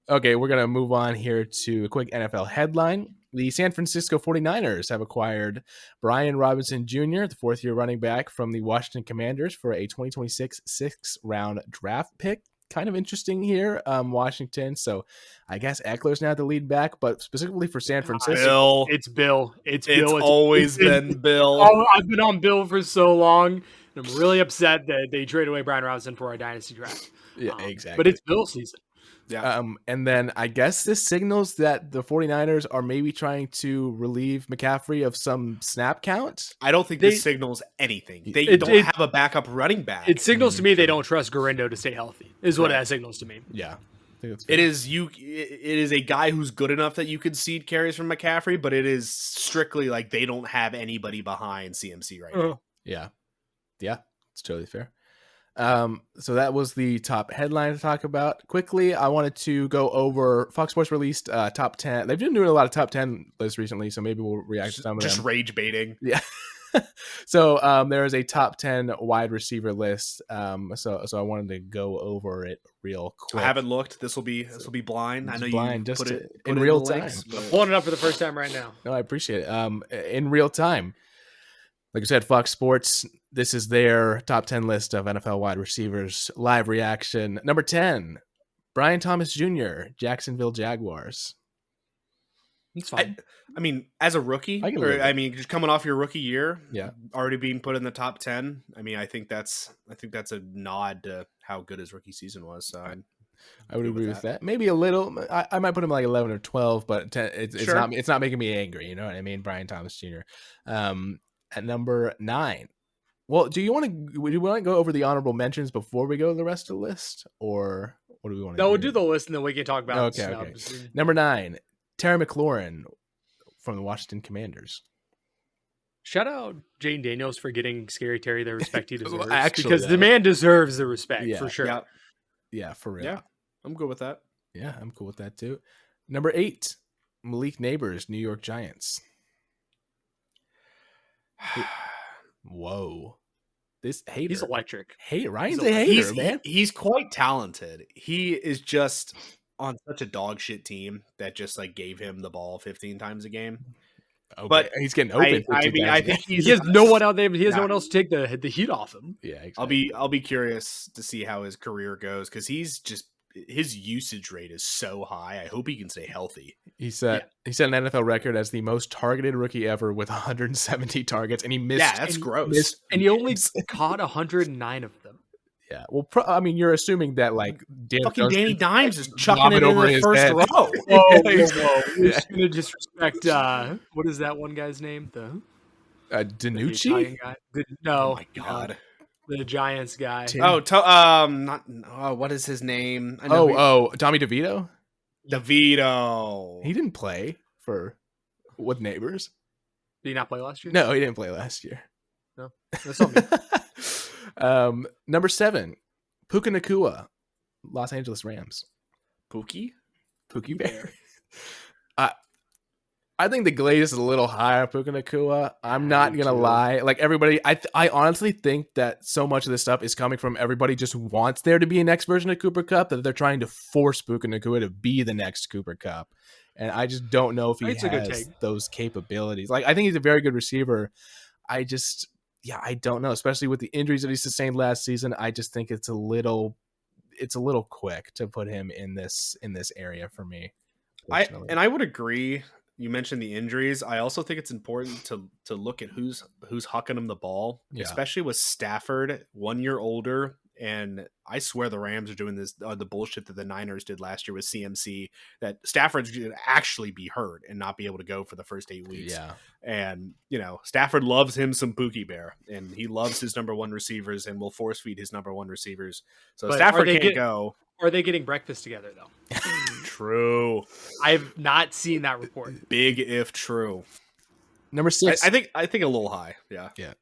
Okay, we're going to move on here to a quick NFL headline. The San Francisco 49ers have acquired Brian Robinson Jr., the 4th-year running back from the Washington Commanders, for a 2026 6th-round draft pick. Kind of interesting here, Washington. So I guess Eckler's now the lead back, but specifically for San Francisco, It's Bill. It's always been Bill. Oh, I've been on Bill for so long, and I'm really upset that they traded away Brian Robinson for our dynasty draft. Yeah, exactly. But it's Bill season. Yeah. And then I guess this signals that the 49ers are maybe trying to relieve McCaffrey of some snap count. I don't think this signals anything. They don't have a backup running back. It signals to me they don't trust Garindo to stay healthy, is what that signals to me. Yeah. I think that's fair. It is a guy who's good enough that you could seed carries from McCaffrey, but it is strictly like they don't have anybody behind CMC right now. Yeah. Yeah. It's totally fair. So that was the top headline to talk about. Quickly, I wanted to go over Fox Sports released top 10. They've been doing a lot of top 10 lists recently, so maybe we'll react to some of them. Just rage baiting. Yeah. So there is a top 10 wide receiver list. So I wanted to go over it real quick. I haven't looked. This will be blind. I know blind, you just put it in real time. I'm pulling it up for the first time right now. No, I appreciate it. In real time. Like I said, Fox Sports, this is their top 10 list of NFL wide receivers. Live reaction. Number 10, Brian Thomas Jr., Jacksonville Jaguars. It's fine. I mean, as a rookie, just coming off your rookie year, already being put in the top 10. I mean, I think that's a nod to how good his rookie season was. So I would agree with that. Maybe a little. I might put him like 11 or 12, but 10, it's not making me angry. You know what I mean? Brian Thomas Jr. At number 9. Well, do you want to go over the honorable mentions before we go to the rest of the list, or what do we want to do? No, we'll do the list and then we can talk about snubs. Okay. Number 9, Terry McLaurin from the Washington Commanders. Shout out Jane Daniels for getting Scary Terry the respect he deserves. Because the man deserves the respect, for sure. Yeah, for real. Yeah, I'm good with that. Yeah, I'm cool with that too. Number 8, Malik Neighbors, New York Giants. Whoa. This hater. He's electric. Ryan's a hater, man. He's quite talented. He is just on such a dog shit team that just like gave him the ball 15 times a game. Okay. But he's getting open. I think he has no one out there. He has no one else to take the heat off him. Yeah, exactly. I'll be curious to see how his career goes because his usage rate is so high. I hope he can stay healthy. He set an NFL record as the most targeted rookie ever with 170 targets, and he missed. Yeah, that's gross. And he only caught 109 of them. Yeah, well, I mean, you're assuming that like fucking Danny Dimes is chucking it over the first row. Whoa. We're just gonna disrespect. What is that one guy's name? The Danucci? guy? No. Oh my god. The Giants guy. What is his name? Tommy DeVito. DeVito. He didn't play with Neighbors. Did he not play last year? No, he didn't play last year. No, that's on me. Number 7, Puka Nacua, Los Angeles Rams. Pookie Bear. I think the glaze is a little higher on Puka Nacua. I'm not gonna lie. Like everybody, I honestly think that so much of this stuff is coming from everybody just wants there to be a next version of Cooper Kupp, that they're trying to force Puka Nacua to be the next Cooper Kupp. And I just don't know if he has those capabilities. Like I think he's a very good receiver. I don't know, especially with the injuries that he sustained last season. I just think it's a little quick to put him in this area for me. I would agree. You mentioned the injuries. I also think it's important to look at who's hucking him the ball, especially with Stafford 1 year older. And I swear the Rams are doing this, the bullshit that the Niners did last year with CMC, that Stafford's going to actually be hurt and not be able to go for the first 8 weeks. Yeah. And, Stafford loves him some Pookie Bear, and he loves his number one receivers and will force feed his number one receivers. So but Stafford can't go. Are they getting breakfast together, though? True. I've not seen that report. Big if true. Number 6. I think a little high. Yeah. Yeah.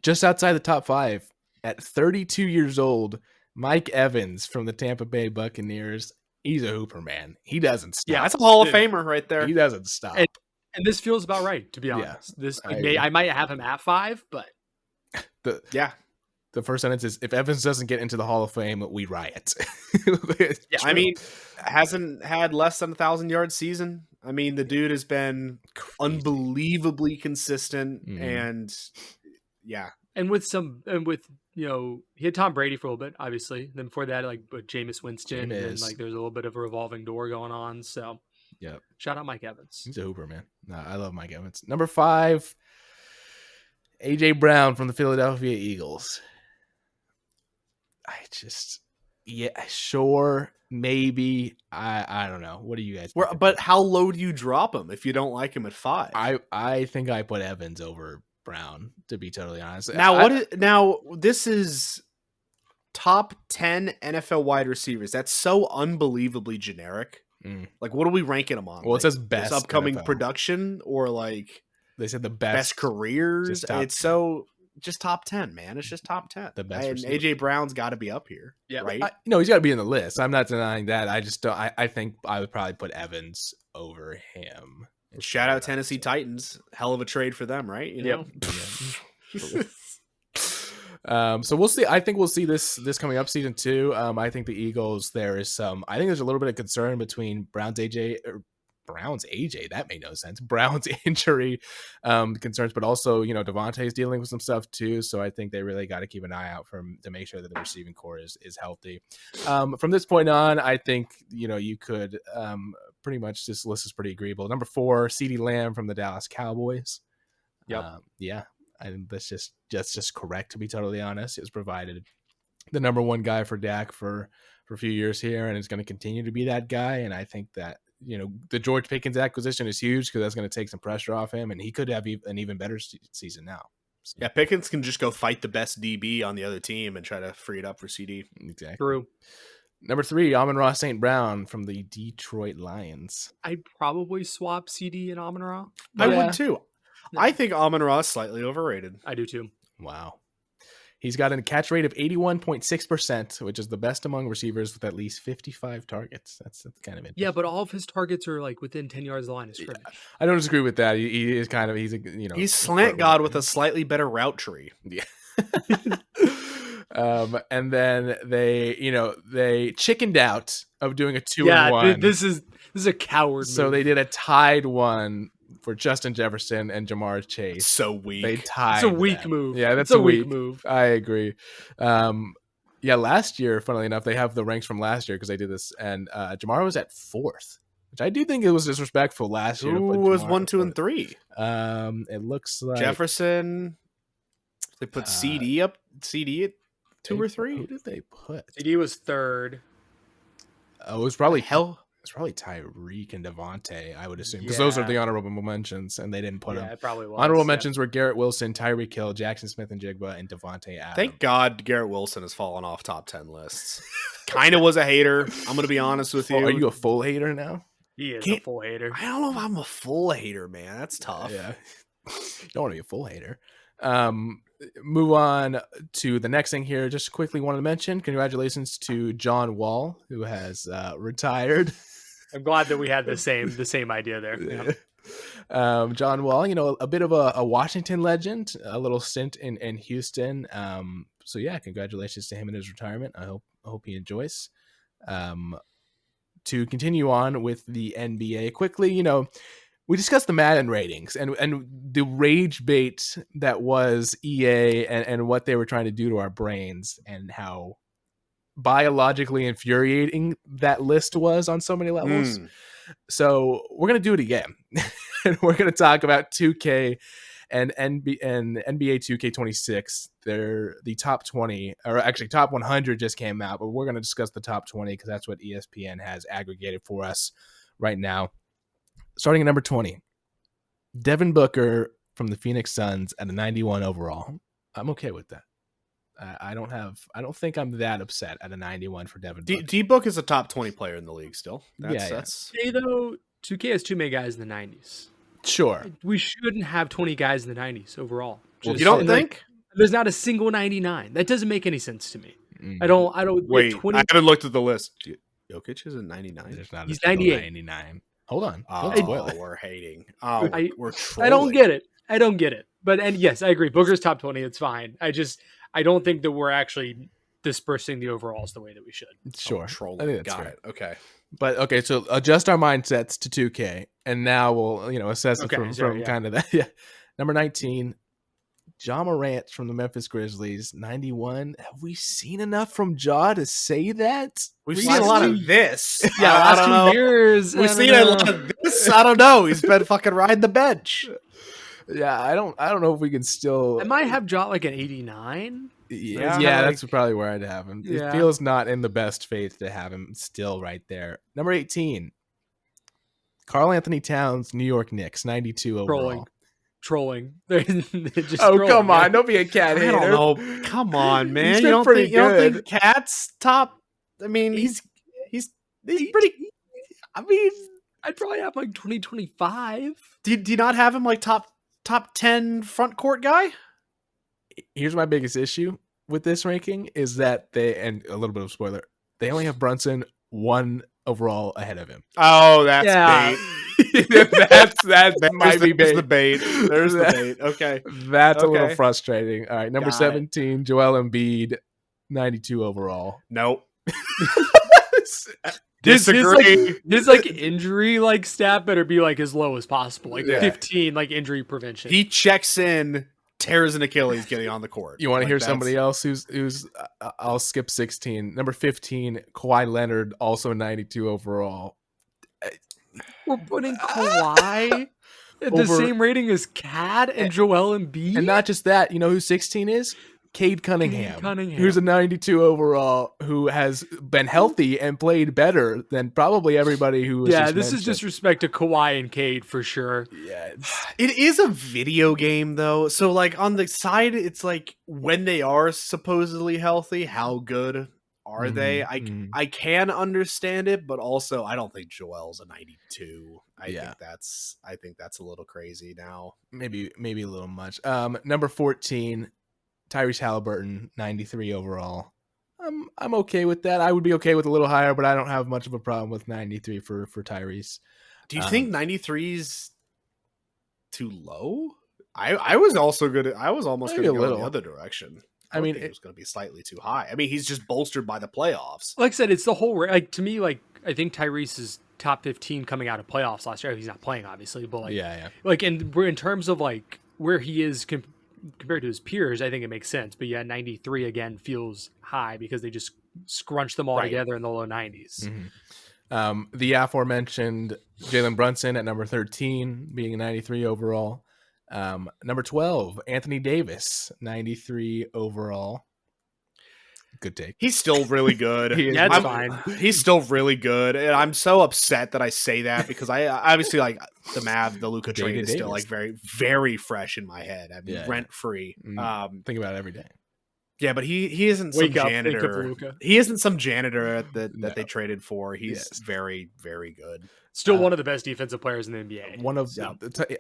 Just outside the top 5. At 32 years old, Mike Evans from the Tampa Bay Buccaneers. He's a hooper, man. He doesn't stop. Yeah, that's a Hall of Famer right there. He doesn't stop. And this feels about right, to be honest. I might have him at 5, but the first sentence is, if Evans doesn't get into the Hall of Fame, we riot. I mean, hasn't had less than 1,000-yard season. I mean, the dude has been unbelievably consistent, and he had Tom Brady for a little bit, obviously. Then before that, Jameis Winston, and there's a little bit of a revolving door going on. So, shout out Mike Evans. He's a hooper, man. No, I love Mike Evans. Number 5, AJ Brown from the Philadelphia Eagles. Maybe. I don't know. What do you guys think? But how low do you drop him if you don't like him at 5? I think I put Evans over Brown, to be totally honest. Now this is top 10 NFL wide receivers. That's so unbelievably generic. Like, what are we ranking them on? Well, it says best upcoming NFL. Production, or they said the best careers. It's so just top 10, man. It's just top 10. The best. And AJ Brown's got to be up here, right? He's got to be in the list. I'm not denying that. I just don't. I think I would probably put Evans over him. Shout out Tennessee Titans. Hell of a trade for them, right? So we'll see. I think we'll see this coming up season 2. I think the Eagles, there's a little bit of concern between Brown's AJ. That made no sense. Brown's injury concerns, but also, Devontae's dealing with some stuff too. So I think they really got to keep an eye out to make sure that the receiving core is healthy. From this point on, I think, you could pretty much, this list is pretty agreeable. Number 4, CeeDee Lamb from the Dallas Cowboys. Yep. I think that's just correct, to be totally honest. It was provided the number 1 guy for Dak for a few years here, and is going to continue to be that guy. And I think that, the George Pickens acquisition is huge because that's going to take some pressure off him, and he could have an even better season now. So. Yeah, Pickens can just go fight the best DB on the other team and try to free it up for CD. Exactly. True. Number 3, Amon-Ra St. Brown from the Detroit Lions. I'd probably swap CD and Amon-Ra. I would too. I think Amon-Ra is slightly overrated. I do too. Wow. He's got a catch rate of 81.6%, which is the best among receivers with at least 55 targets. That's kind of interesting. Yeah, but all of his targets are within 10 yards of the line of scrimmage. I don't disagree with that. He is he's slant god with a slightly better route tree. Yeah. And then they chickened out of doing a 2-1. This is a coward move. So they did a tied one for Justin Jefferson and Jamar Chase. So weak. They tied. It's a weak them. move. Yeah, that's a weak move. I agree. Last year, funnily enough, they have the ranks from last year because they did this, and Jamar was at 4th, which I do think it was disrespectful last year. Who was 1, 2, and 3? It looks like Jefferson. They put CD at 2 or 3. Who did they put? CD was 3rd. Oh, it was probably It's probably Tyreek and Devontae, I would assume, because those are the honorable mentions, and they didn't put them. Yeah, it probably was. Honorable mentions were Garrett Wilson, Tyreek Hill, Jackson Smith and Jigba, and Devontae Adams. Thank God Garrett Wilson has fallen off top 10 lists. Kind of was a hater. I'm going to be honest with you. Are you a full hater now? He is a full hater. I don't know if I'm a full hater, man. That's tough. Yeah. You don't want to be a full hater. Move on to the next thing here. Just quickly wanted to mention congratulations to John Wall, who has retired. I'm glad that we had the same idea there. Yeah. John Wall, a bit of a Washington legend, a little stint in Houston. So yeah, congratulations to him in his retirement. I hope he enjoys. To continue on with the NBA quickly, we discussed the Madden ratings and the rage bait that was EA and what they were trying to do to our brains and how biologically infuriating that list was on so many levels. So we're going to do it again. And we're going to talk about 2K and NBA 2K26. They're the top 20, or actually top 100 just came out, but we're going to discuss the top 20 because that's what ESPN has aggregated for us right now. Starting at number 20, Devin Booker from the Phoenix Suns at a 91 overall. I'm okay with that. I don't think I'm that upset at a 91 for Devin Booker. D-Book is a top 20 player in the league still. That's... Hey, though, 2K has too many guys in the 90s. Sure. We shouldn't have 20 guys in the 90s overall. You don't think? There's not a single 99. That doesn't make any sense to me. I don't wait. 20... I haven't looked at the list. Jokic is a 99. There's not He's 98. 99. Hold on. We're hating. We're trolling. I don't get it. But yes, I agree. Booker's top 20. It's fine. I don't think that we're actually dispersing the overalls the way that we should. Sure. Trolling. I think that's Got fair. it. Okay. But okay, so adjust our mindsets to 2K, and now we'll assess it from kind of that. Yeah. Number 19, Ja Morant from the Memphis Grizzlies, 91. Have we seen enough from Ja to say that? We've seen a lot of this. Yeah, last 2 years. We've seen a lot of this. I don't know. He's been fucking riding the bench. Yeah, I don't know if we can still. I might have Ja like an 89. Yeah, that's probably where I'd have him. Yeah. It feels not in the best faith to have him still right there. Number 18, Karl Anthony Towns, New York Knicks, 92 overall. Trolling. Come on, don't be a cat hater. I don't know. Come on, man. You don't think Cat's top? I mean, he's pretty. I mean, I'd probably have like 2025. Do you not have him like top 10 front court guy? Here's my biggest issue with this ranking is that and a little bit of spoiler, they only have Brunson 1 overall ahead of him. Oh, that's bait. that might be bait. There's the bait. There's the bait. Okay. That's a little frustrating. All right, number 17, Joel Embiid, 92 overall. Nope. Disagree. His injury stat better be as low as possible. 15 injury prevention. He checks in, tears an Achilles getting on the court. You want to hear somebody else who's I'll skip 16. Number 15, Kawhi Leonard, also 92 overall. We're putting Kawhi at the same rating as Cad and Joel Embiid. And not just that, you know who 16 is? Cade Cunningham, who's a 92 overall, who has been healthy and played better than probably everybody who was this is disrespect to Kawhi and Cade for sure. Yeah, it is a video game though, so on the side it's when they are supposedly healthy, how good are they? I can understand it, but also I don't think Joel's a 92. I think that's a little crazy now. Maybe a little much. Number 14, Tyrese Halliburton, 93 overall. I'm okay with that. I would be okay with a little higher, but I don't have much of a problem with 93 for Tyrese. Do you think 93's too low? I was also good. I was almost going to go the other direction. I mean, it was going to be slightly too high. I mean, he's just bolstered by the playoffs. Like I said, it's the whole like to me. Like I think Tyrese is top 15 coming out of playoffs last year. He's not playing, obviously, but like like in terms of like where he is compared to his peers, I think it makes sense. But yeah, 93 again feels high because they just scrunch them all together in the low 90s. The aforementioned Jalen Brunson at number 13, being a 93 overall. Number 12, Anthony Davis, 93 overall. Good take. He's still really good. Yeah, it's fine. He's still really good, and I'm so upset that I say that because I obviously like the Luka trade is still like very, very fresh in my head. I mean, rent free. Think about it every day. Yeah, but he isn't some janitor. He isn't some janitor that they traded for. He's very, very good. Still one of the best defensive players in the NBA. One of,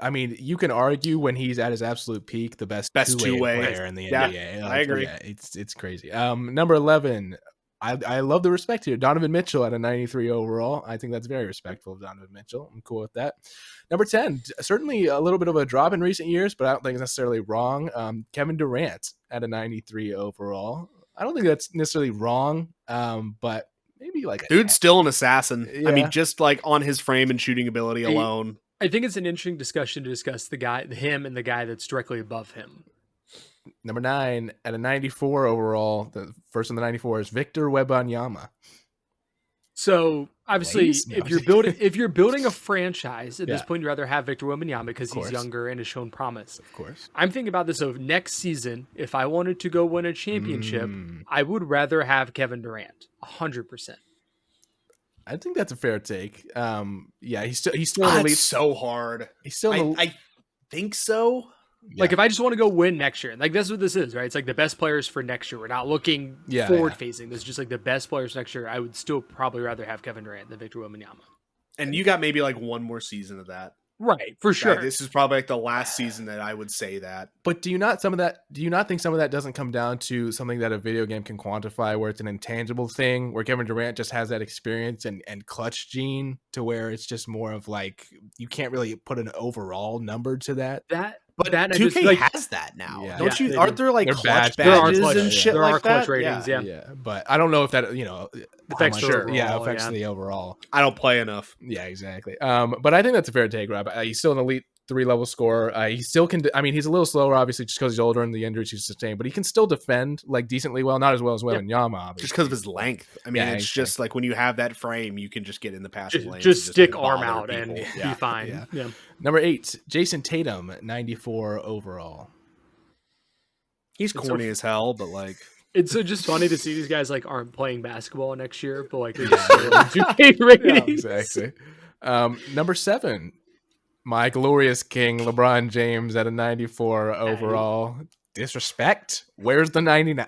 I mean, you can argue when he's at his absolute peak, the best two-way player in the NBA. I agree. Yeah, it's crazy. Number 11, I love the respect here. Donovan Mitchell at a 93 overall. I think that's very respectful of Donovan Mitchell. I'm cool with that. Number 10, certainly a little bit of a drop in recent years, but I don't think it's necessarily wrong. Kevin Durant at a 93 overall. I don't think that's necessarily wrong, but maybe like dude's still an assassin. Yeah. I mean, just like on his frame and shooting ability alone. I think it's an interesting discussion to discuss him and the guy that's directly above him. Number 9 at a 94 overall. The first in the 94 is Victor Wembanyama. So obviously, if you're building a franchise at this point, you'd rather have Victor Wembanyama because he's younger and has shown promise. Of course, I'm thinking about this of next season. If I wanted to go win a championship, I would rather have Kevin Durant 100%. I think that's a fair take. Yeah, he's still elite. It's so hard. He's still. I think so. Yeah. Like if I just want to go win next year, like that's what this is, right? It's like the best players for next year. We're not looking forward facing. This is just like the best players next year. I would still probably rather have Kevin Durant than Victor Wembanyama. And you got maybe like one more season of that. Right, for sure. This is probably like the last season that I would say that. But do you not think some of that doesn't come down to something that a video game can quantify, where it's an intangible thing, where Kevin Durant just has that experience and clutch gene, to where it's just more of like you can't really put an overall number to that. But 2K has that now. Yeah. Don't you? Aren't there like clutch badges and shit there like are clutch ratings, yeah. But I don't know if that affects the overall. I don't play enough. Yeah, exactly. But I think that's a fair take, Rob. He's still an elite 3-level scorer. He still can. I mean, he's a little slower, obviously, just because he's older and the injuries he's sustained. But he can still defend like decently well, not as well as Wembanyama, obviously. Just because of his length. I mean, it's just like when you have that frame, you can just get in the passing lane. Just stick arm out and be fine. Yeah. Number 8, Jason Tatum, 94 overall. He's corny as hell, but like. It's just funny to see these guys like aren't playing basketball next year, but like they're just 2K ratings. Yeah, exactly. Number 7. My glorious king, LeBron James, at a 94 overall. Disrespect? Where's the 99?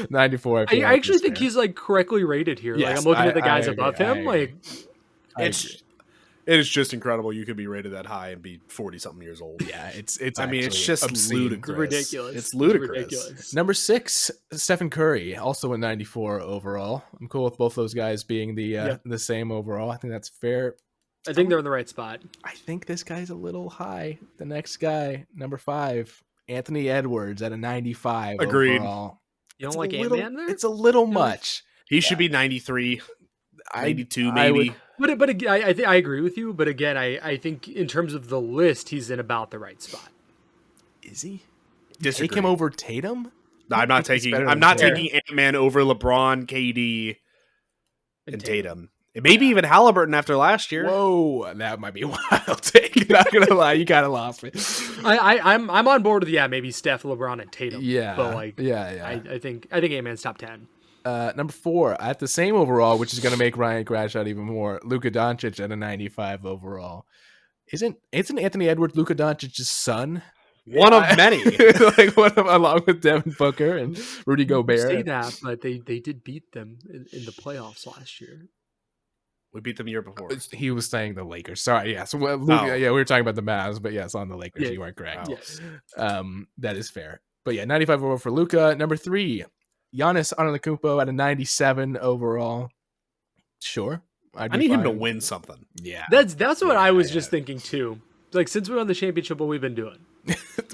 94. I actually think he's like correctly rated here. Yes, like I'm looking at the guys above him. Like it is just incredible. You could be rated that high and be 40-something years old. Yeah, it's. I mean, it's just obscene. ludicrous. It's ridiculous. It's ludicrous. Number 6, Stephen Curry, also a 94 overall. I'm cool with both those guys being the same overall. I think that's fair. I think they're in the right spot. I think this guy's a little high. The next guy, number 5, Anthony Edwards at a 95 Agreed. Overall. You don't like Ant-Man there? It's a little much. He should be 93, 92 maybe. But again, I agree with you. But again, I think in terms of the list, he's in about the right spot. Is he? Take him over Tatum? No, I'm not taking Ant-Man over LeBron, KD, and Tatum. Maybe even Halliburton after last year. Whoa, that might be a wild take. Not gonna lie, you kind of lost me. I'm on board with maybe Steph, LeBron, and Tatum. Yeah, but like I think Ant-Man's top 10. Number 4 at the same overall, which is gonna make Ryan crash out even more. Luka Doncic at a 95 overall. Isn't Anthony Edwards Luka Doncic's son? One of many, along with Devin Booker and Rudy Gobert. Say that, but they did beat them in the playoffs last year. We beat them the year before. He was saying the Lakers. Sorry, yeah. So Luka, we were talking about the Mavs, but yes, on the Lakers, you weren't correct. Yes. That is fair. But yeah, 95 overall for Luka. Number 3, Giannis Antetokounmpo at a 97 overall. Sure, I need him to win something. Yeah, that's what I was just thinking too. Like since we won the championship, what we've been doing.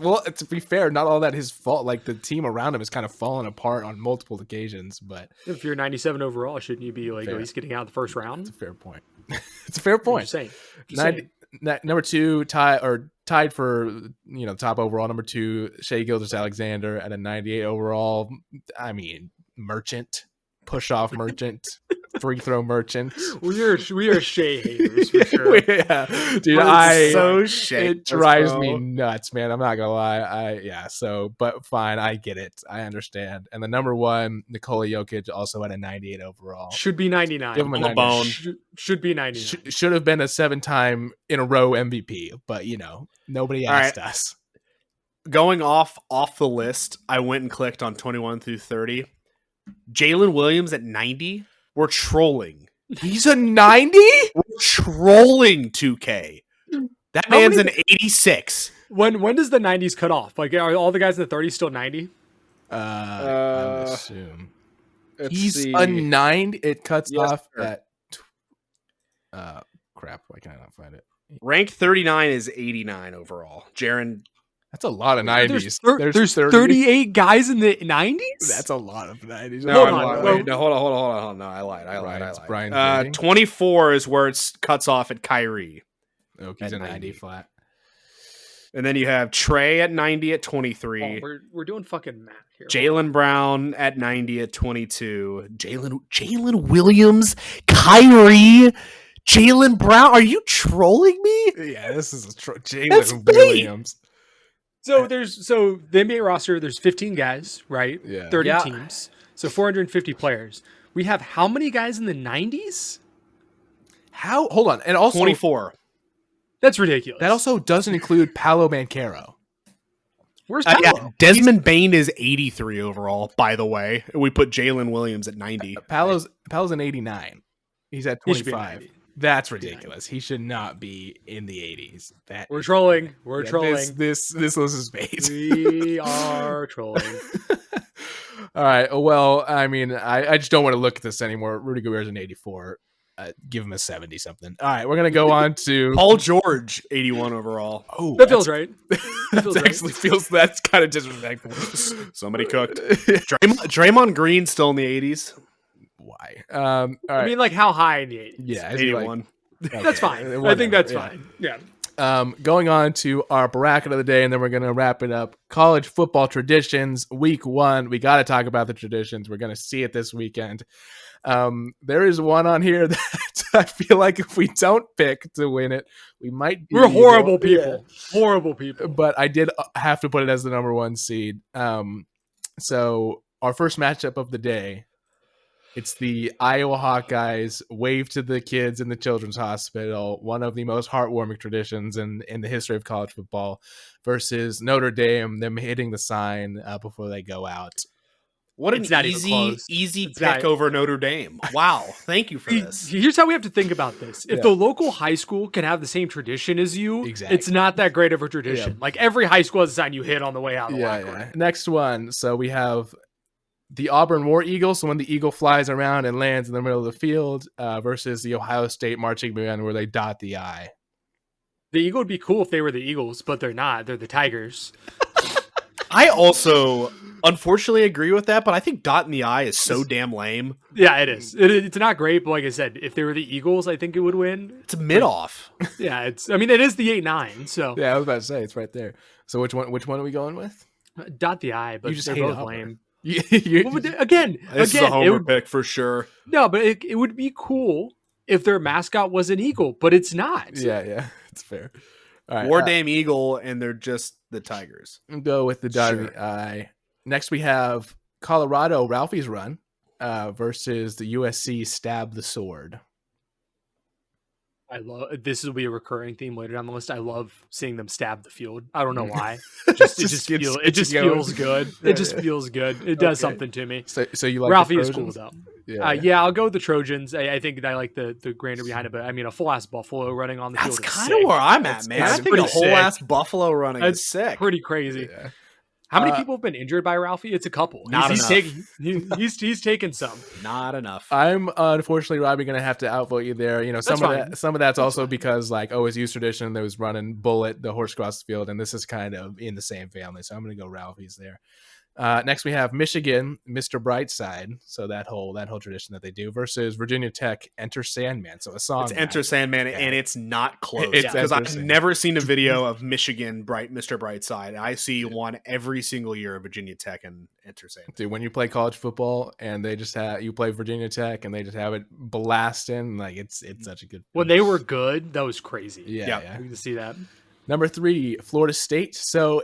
Well, to be fair, not all that his fault. Like the team around him is kind of fallen apart on multiple occasions. But if you're 97 overall, shouldn't you be like Fair. at least getting out of the first round? it's a fair point. It's a fair I'm point. just saying. Number 2 tied for top overall. Number 2, Shai Gilgeous-Alexander at a 98 overall. I mean, merchant, push off merchant. Free throw merchant. We are Shea haters for sure. Yeah, dude, so Shea. It drives me nuts, man. I'm not gonna lie. But fine, I get it. I understand. And the number 1, Nikola Jokic, also at a 98 overall. Should be 99. Give him a On the 99. bone. Should be 99. Should have been a 7-time in a row MVP, but nobody asked us. Going off the list, I went and clicked on 21 through 30. Jalen Williams at 90. We're trolling. He's a 90? We're trolling 2K. That How man's many- an 86. When does the 90s cut off? Like, are all the guys in the 30s still 90? I would assume. Let's He's see. a 9. It cuts Yes, off sir. at crap. Why can't I not find it? Rank 39 is 89 overall. Jaron, That's a lot of 90s. There's 30. 38 guys in the 90s? That's a lot of 90s. no, Hold I'm on, lying. Wait, no, hold on. No, I lied. Brian's- Brian's rating. 24 is where it cuts off at Kyrie. Oh, he's at a 90 90. flat. And then you have Trey at 90 at 23. Oh, we're doing fucking math here. Jalen Brown at 90 at 22. Jalen Williams, Kyrie, Jalen Brown. Are you trolling me? Yeah, this is That's Jalen bait. Williams. So the NBA roster, there's 15 guys, right? Yeah. 30 Yeah. teams. So 450 players. We have how many guys in the 90s? How? Hold on. And also, 24. That's ridiculous. that also doesn't include Paolo Banchero. Where's Paolo? Yeah, Desmond Bain is 83 overall, by the way. We put Jalen Williams at 90. Paolo's an 89. He's at He should be 25. 90. That's ridiculous. He should not be in the 80s. That We're trolling. We're yeah, trolling. This list is bait. We are trolling. All right. Well, I mean, I just don't want to look at this anymore. Rudy Gobert's an 84. Give him a 70 something. All right, we're gonna go on to Paul George, 81 overall. Oh, That feels right. That's kind of disrespectful. Somebody cooked. Draymond Green still in the 80s. Why? All right. I mean, like how high in the 80s? Yeah, is he like- 81. That's fine. I whatever, think that's yeah. fine. Yeah. Going on to our bracket of the day, and then we're going to wrap it up. College football traditions, week 1. We got to talk about the traditions. We're going to see it this weekend. There is one on here that I feel like if we don't pick to win it, we might be We're horrible evil. people. Horrible people. But I did have to put it as the number 1 seed. So our first matchup of the day, it's the Iowa Hawkeyes wave to the kids in the children's hospital, one of the most heartwarming traditions in the history of college football, versus Notre Dame, them hitting the sign before they go out. What an It's not even close. easy It's pick not- over Notre Dame. Wow. Thank you for this. Here's how we have to think about this. If Yeah. the local high school can have the same tradition as you, Exactly. it's not that great of a tradition. Yeah. Like every high school has a sign you hit on the way out of the locker room. Next one. So we have the Auburn War Eagle. So when the eagle flies around and lands in the middle of the field versus the Ohio State marching band where they dot the I. The Eagle would be cool if they were the Eagles, but they're not. They're the Tigers. I also unfortunately agree with that, but I think dot in the eye is so damn lame. Yeah, it is. It's not great, but like I said, if they were the Eagles, I think it would win. It's a mid-off. Yeah, it is the 8-9, so Yeah, I was about to say it's right there. So which one are we going with? dot the I, but You just they're hate both Auburn. lame. You- Well, but again, This is a it homer would, pick for sure. no, but it would be cool if their mascot was an eagle, but it's not. yeah, it's fair. All right, War Dame Eagle, and they're just the Tigers. we'll go with the dot in Sure. the I. Next we have Colorado Ralphie's Run versus the USC Stab the Sword. I love this. Will be a recurring theme later down the list. I love seeing them stab the field. I don't know why. It just gets feels going. good. Yeah, It just yeah. feels good. It does Okay. something to me. So you like Ralphie the is cool Trojans? though. Yeah, I'll go with the Trojans. I think I like the grander behind it, but I mean a full ass Buffalo running on the That's field. is kind of sick. where I'm at, That's man. I think pretty a whole sick. ass Buffalo running That's is sick. pretty crazy. Yeah. How many people have been injured by Ralphie? It's a couple. Not he's enough. He's taken some. Not enough. I'm unfortunately, Robbie, going to have to outvote you there. You know, some of that's also because like OSU's tradition, there was running Bullet, the horse across the field, and this is kind of in the same family. So I'm going to go Ralphie's there. Next we have Michigan, Mr. Brightside. So that whole tradition that they do versus Virginia Tech, Enter Sandman. So a song. It's Enter Sandman, and it's not close. It's because I've never seen a video of Michigan Mr. Brightside. I see one every single year of Virginia Tech and Enter Sandman. Dude, when you play college football and they just have you play Virginia Tech and they just have it blasting, like it's such a good. When they were good, that was crazy. Yeah. You can see that. Number 3, Florida State. So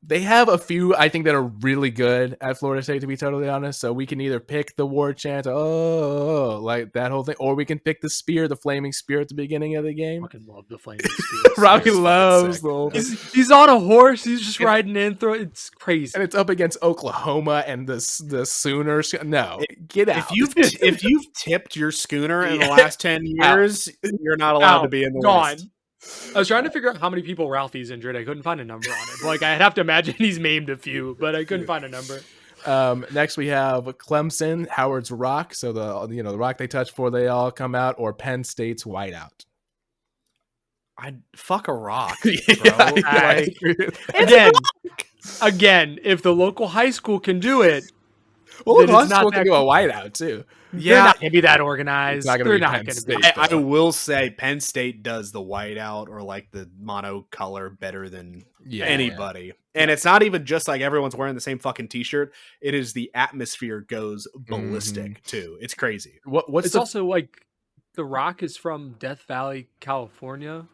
they have a few, I think, that are really good at Florida State, to be totally honest. So we can either pick the war chant, like that whole thing, or we can pick the spear, the flaming spear at the beginning of the game. I fucking love the flaming spear. Robbie loves the he's on a horse. He's just riding in. It's crazy. And it's up against Oklahoma and the Sooners. No, get out. If you've tipped your schooner in the last 10 years, you're not allowed to be in the list. I was trying to figure out how many people Ralphie's injured. I couldn't find a number on it. Like I'd have to imagine he's maimed a few, but I couldn't find a number. Next we have Clemson, Howard's Rock. So the rock they touch before they all come out, or Penn State's Whiteout. I'd fuck a rock, bro. Again, if the local high school can do it, well, the high school can do a whiteout too. Yeah, they're not going to be that organized. They're not going to be. I will say Penn State does the whiteout or like the monocolor better than anybody. Yeah. And it's not even just like everyone's wearing the same fucking t-shirt. It is the atmosphere goes ballistic too. It's crazy. It's also like the Rock is from Death Valley, California,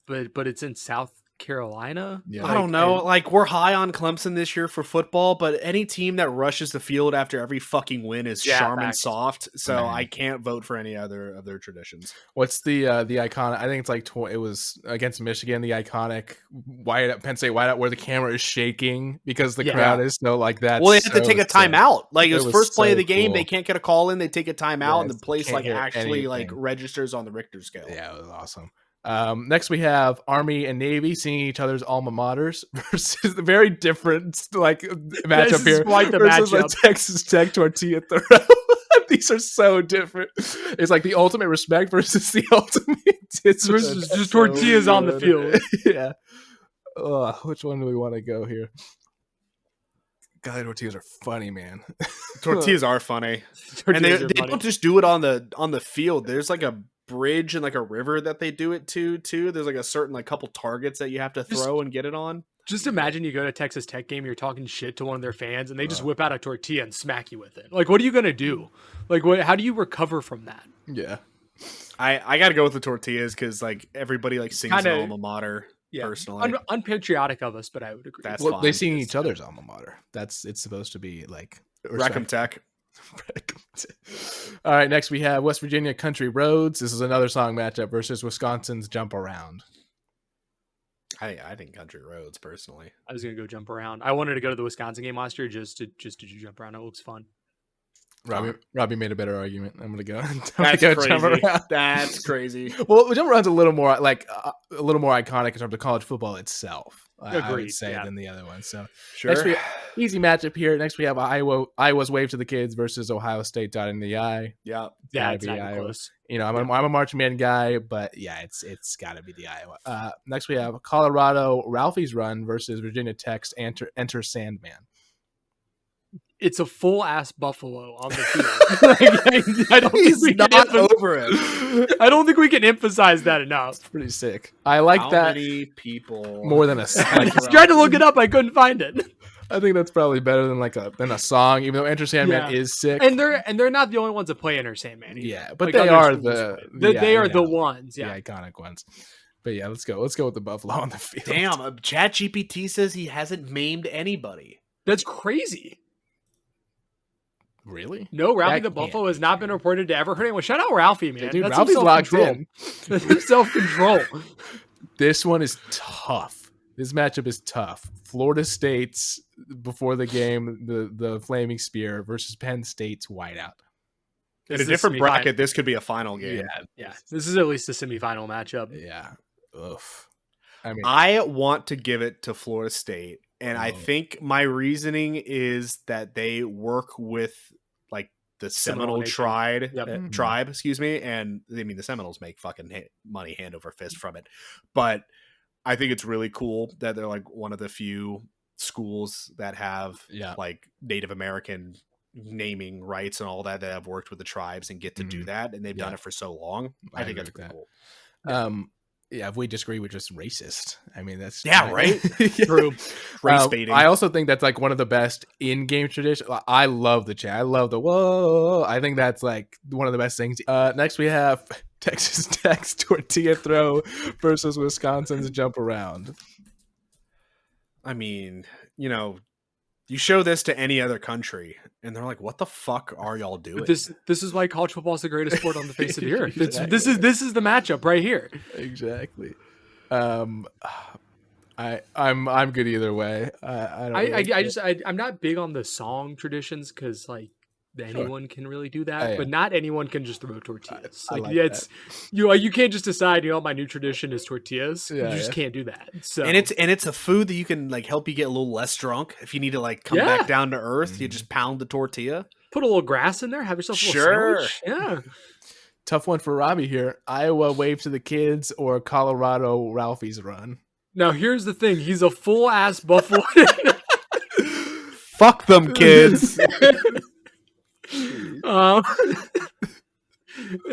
but it's in South Carolina. I don't know. Like we're high on Clemson this year for football, but any team that rushes the field after every fucking win is Charmin soft. So I can't vote for any other of their traditions. What's the iconic? I think it's like it was against Michigan. The iconic Penn State whiteout where the camera is shaking because the crowd is so like that. Well, they have to take a timeout. Like it was first play of the game. Cool. They can't get a call in. They take a timeout, and the place like actually like registers on the Richter scale. Yeah, it was awesome. Next we have Army and Navy singing each other's alma maters versus the very different like matchup here versus like Texas Tech Tortilla Throw. These are so different. It's like the ultimate respect versus the ultimate versus just tortillas on the field. Yeah. Which one do we want to go here? God, tortillas are funny, man. Tortillas are funny, and they don't just do it on the field. There's like a bridge and like a river that they do it too. There's like a certain like couple targets that you have to throw and get it on. Just imagine you go to a Texas Tech game, you're talking shit to one of their fans, and they just whip out a tortilla and smack you with it. Like, what are you gonna do? Like, how do you recover from that? Yeah, I got to go with the tortillas because like everybody like sings an alma mater. Yeah, personally, unpatriotic of us, but I would agree. That's fine. They sing each other's alma mater. It's supposed to be like Wreckham Tech. All right, next we have West Virginia Country Roads. This is another song matchup versus Wisconsin's Jump Around. I think Country Roads personally. I was gonna go Jump Around. I wanted to go to the Wisconsin game last year just to do Jump Around. It looks fun. Robbie made a better argument. I'm gonna go. That's crazy. Jump Around. That's crazy. Well, Jump Around's a little more iconic in terms of college football itself. I would say than the other one. So sure. Next easy matchup here. Next we have Iowa's Wave to the Kids versus Ohio State Dotting the I. Yeah, it's not close. You know, I'm a marching band guy, but yeah, it's got to be the Iowa. Next we have Colorado Ralphie's Run versus Virginia Tech's Enter Sandman. It's a full ass buffalo on the field. I don't think we can over it. I don't think we can emphasize that enough. It's pretty sick. I like How that. Many people more than a. I was trying to look it up. I couldn't find it. I think that's probably better than a song, even though Enter Sandman is sick. And they're not the only ones that play Enter Sandman either. Yeah, but like they are the ones. Yeah, the iconic ones. But yeah, let's go with the buffalo on the field. Damn, ChatGPT says he hasn't maimed anybody. That's crazy. Really? No, Ralphie the Buffalo has not been reported to ever hurt anyone. Shout out Ralphie, man. Dude, Ralphie's locked in. That's self-control. This one is tough. This matchup is tough. Florida State's before the game, the Flaming Spear versus Penn State's Whiteout. In a different bracket, this could be a final game. Yeah. This is at least a semifinal matchup. Yeah. Oof. I want to give it to Florida State And I think my reasoning is that they work with like the Seminole tribe, excuse me. And I mean, the Seminoles make fucking money hand over fist from it. But I think it's really cool that they're like one of the few schools that have like Native American naming rights and all that have worked with the tribes and get to do that. And they've done it for so long. I think that's pretty cool. If we disagree, we're just racist. I mean, that's right. True. Race baiting. I also think that's like one of the best in-game traditions. I love the chant. I love the whoa. I think that's like one of the best things. Next, we have Texas Tech's tortilla throw versus Wisconsin's jump around. I mean, you show this to any other country, and they're like, "What the fuck are y'all doing?" This is why college football is the greatest sport on the face of the earth. This is the matchup right here. Exactly. I'm good either way. I'm not big on the song traditions because like anyone can really do that, but not anyone can just throw tortillas. You can't just decide. My new tradition is tortillas. You just can't do that. So and it's a food that you can like help you get a little less drunk if you need to like come back down to earth. You just pound the tortilla, put a little grass in there, have yourself a little sandwich. Yeah. Tough one for Robbie here. Iowa wave to the kids or Colorado Ralphie's run. Now here's the thing. He's a full ass Buffalo. Fuck them kids. I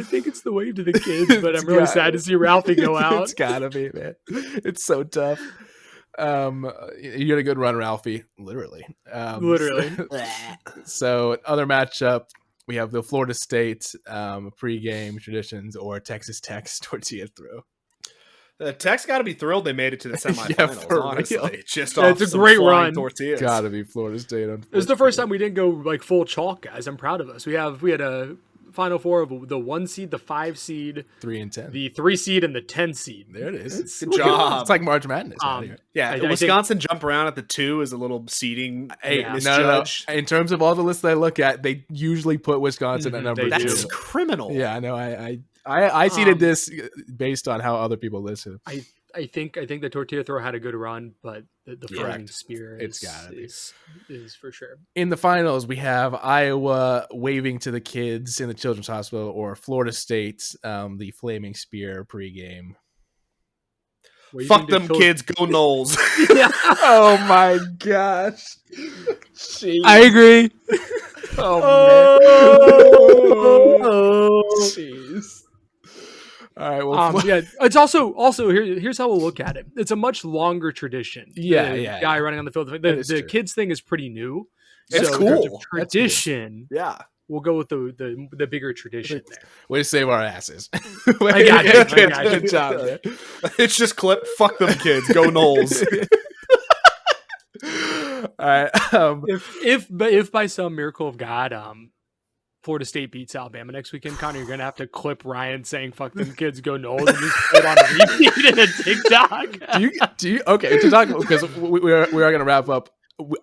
think it's the wave to the kids, but I'm really sad to see Ralphie go out. It's gotta be, man. It's so tough. You had a good run, Ralphie. Literally. So other matchup, we have the Florida State pregame traditions or Texas Tech's tortilla throw. The Tech's got to be thrilled they made it to the semifinals. Honestly, real. Just it's a great run. Tortillas. Gotta be Florida State. It was the first time we didn't go like full chalk, guys. I'm proud of us. We had a Final Four of the 1 seed, the 5 seed, 3 and 10, the 3 seed, and the 10 seed. There it is. Good job. It's like March Madness. Wisconsin jump around at the 2 is a little seeding. No. In terms of all the lists I look at, they usually put Wisconsin at number 2. That's criminal. Yeah, I know. I seeded this based on how other people listed. I think the tortilla throw had a good run, but the flaming spear is for sure. In the finals, we have Iowa waving to the kids in the Children's Hospital or Florida State, the flaming spear pregame. Fuck them kids, go Knowles. Oh my gosh. Jeez. I agree. Jeez. All right. Well, it's also here's how we'll look at it. It's a much longer tradition. Guy running on the field. The kids thing is pretty new. It's cool. Tradition. Yeah. We'll go with the bigger tradition there. Way to save our asses. I got you. Good job. Man. It's just clip. Fuck them kids. Go Knowles. All right. If by some miracle of God, Florida State beats Alabama next weekend, Connor, you're gonna have to clip Ryan saying "fuck them kids, go Knowles" and just put it on a repeat in a TikTok. Do you? Okay, to talk because we are gonna wrap up.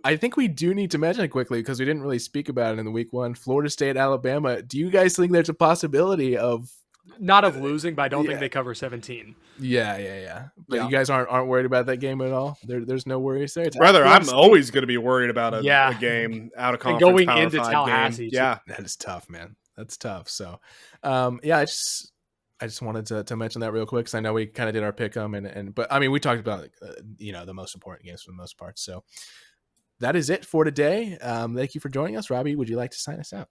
I think we do need to mention it quickly because we didn't really speak about it in the week 1. Florida State, Alabama. Do you guys think there's a possibility of not of losing, but I don't think they cover 17. Yeah. But you guys aren't worried about that game at all? There's no worries there? Brother, I'm always going to be worried about a game out of conference. And going into Tallahassee. Yeah. That is tough, man. That's tough. So, I just wanted to mention that real quick because I know we kind of did our pick 'em but I mean, we talked about the most important games for the most part. So that is it for today. Thank you for joining us. Robbie, would you like to sign us out?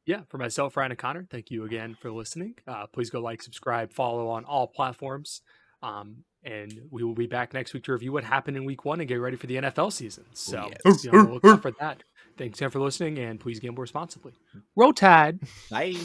Yeah, for myself, Ryan and Connor, thank you again for listening. Please go like, subscribe, follow on all platforms. And we will be back next week to review what happened in week 1 and get ready for the NFL season. So we'll look out for that. Thanks again for listening, and please gamble responsibly. Roll Tide. Bye.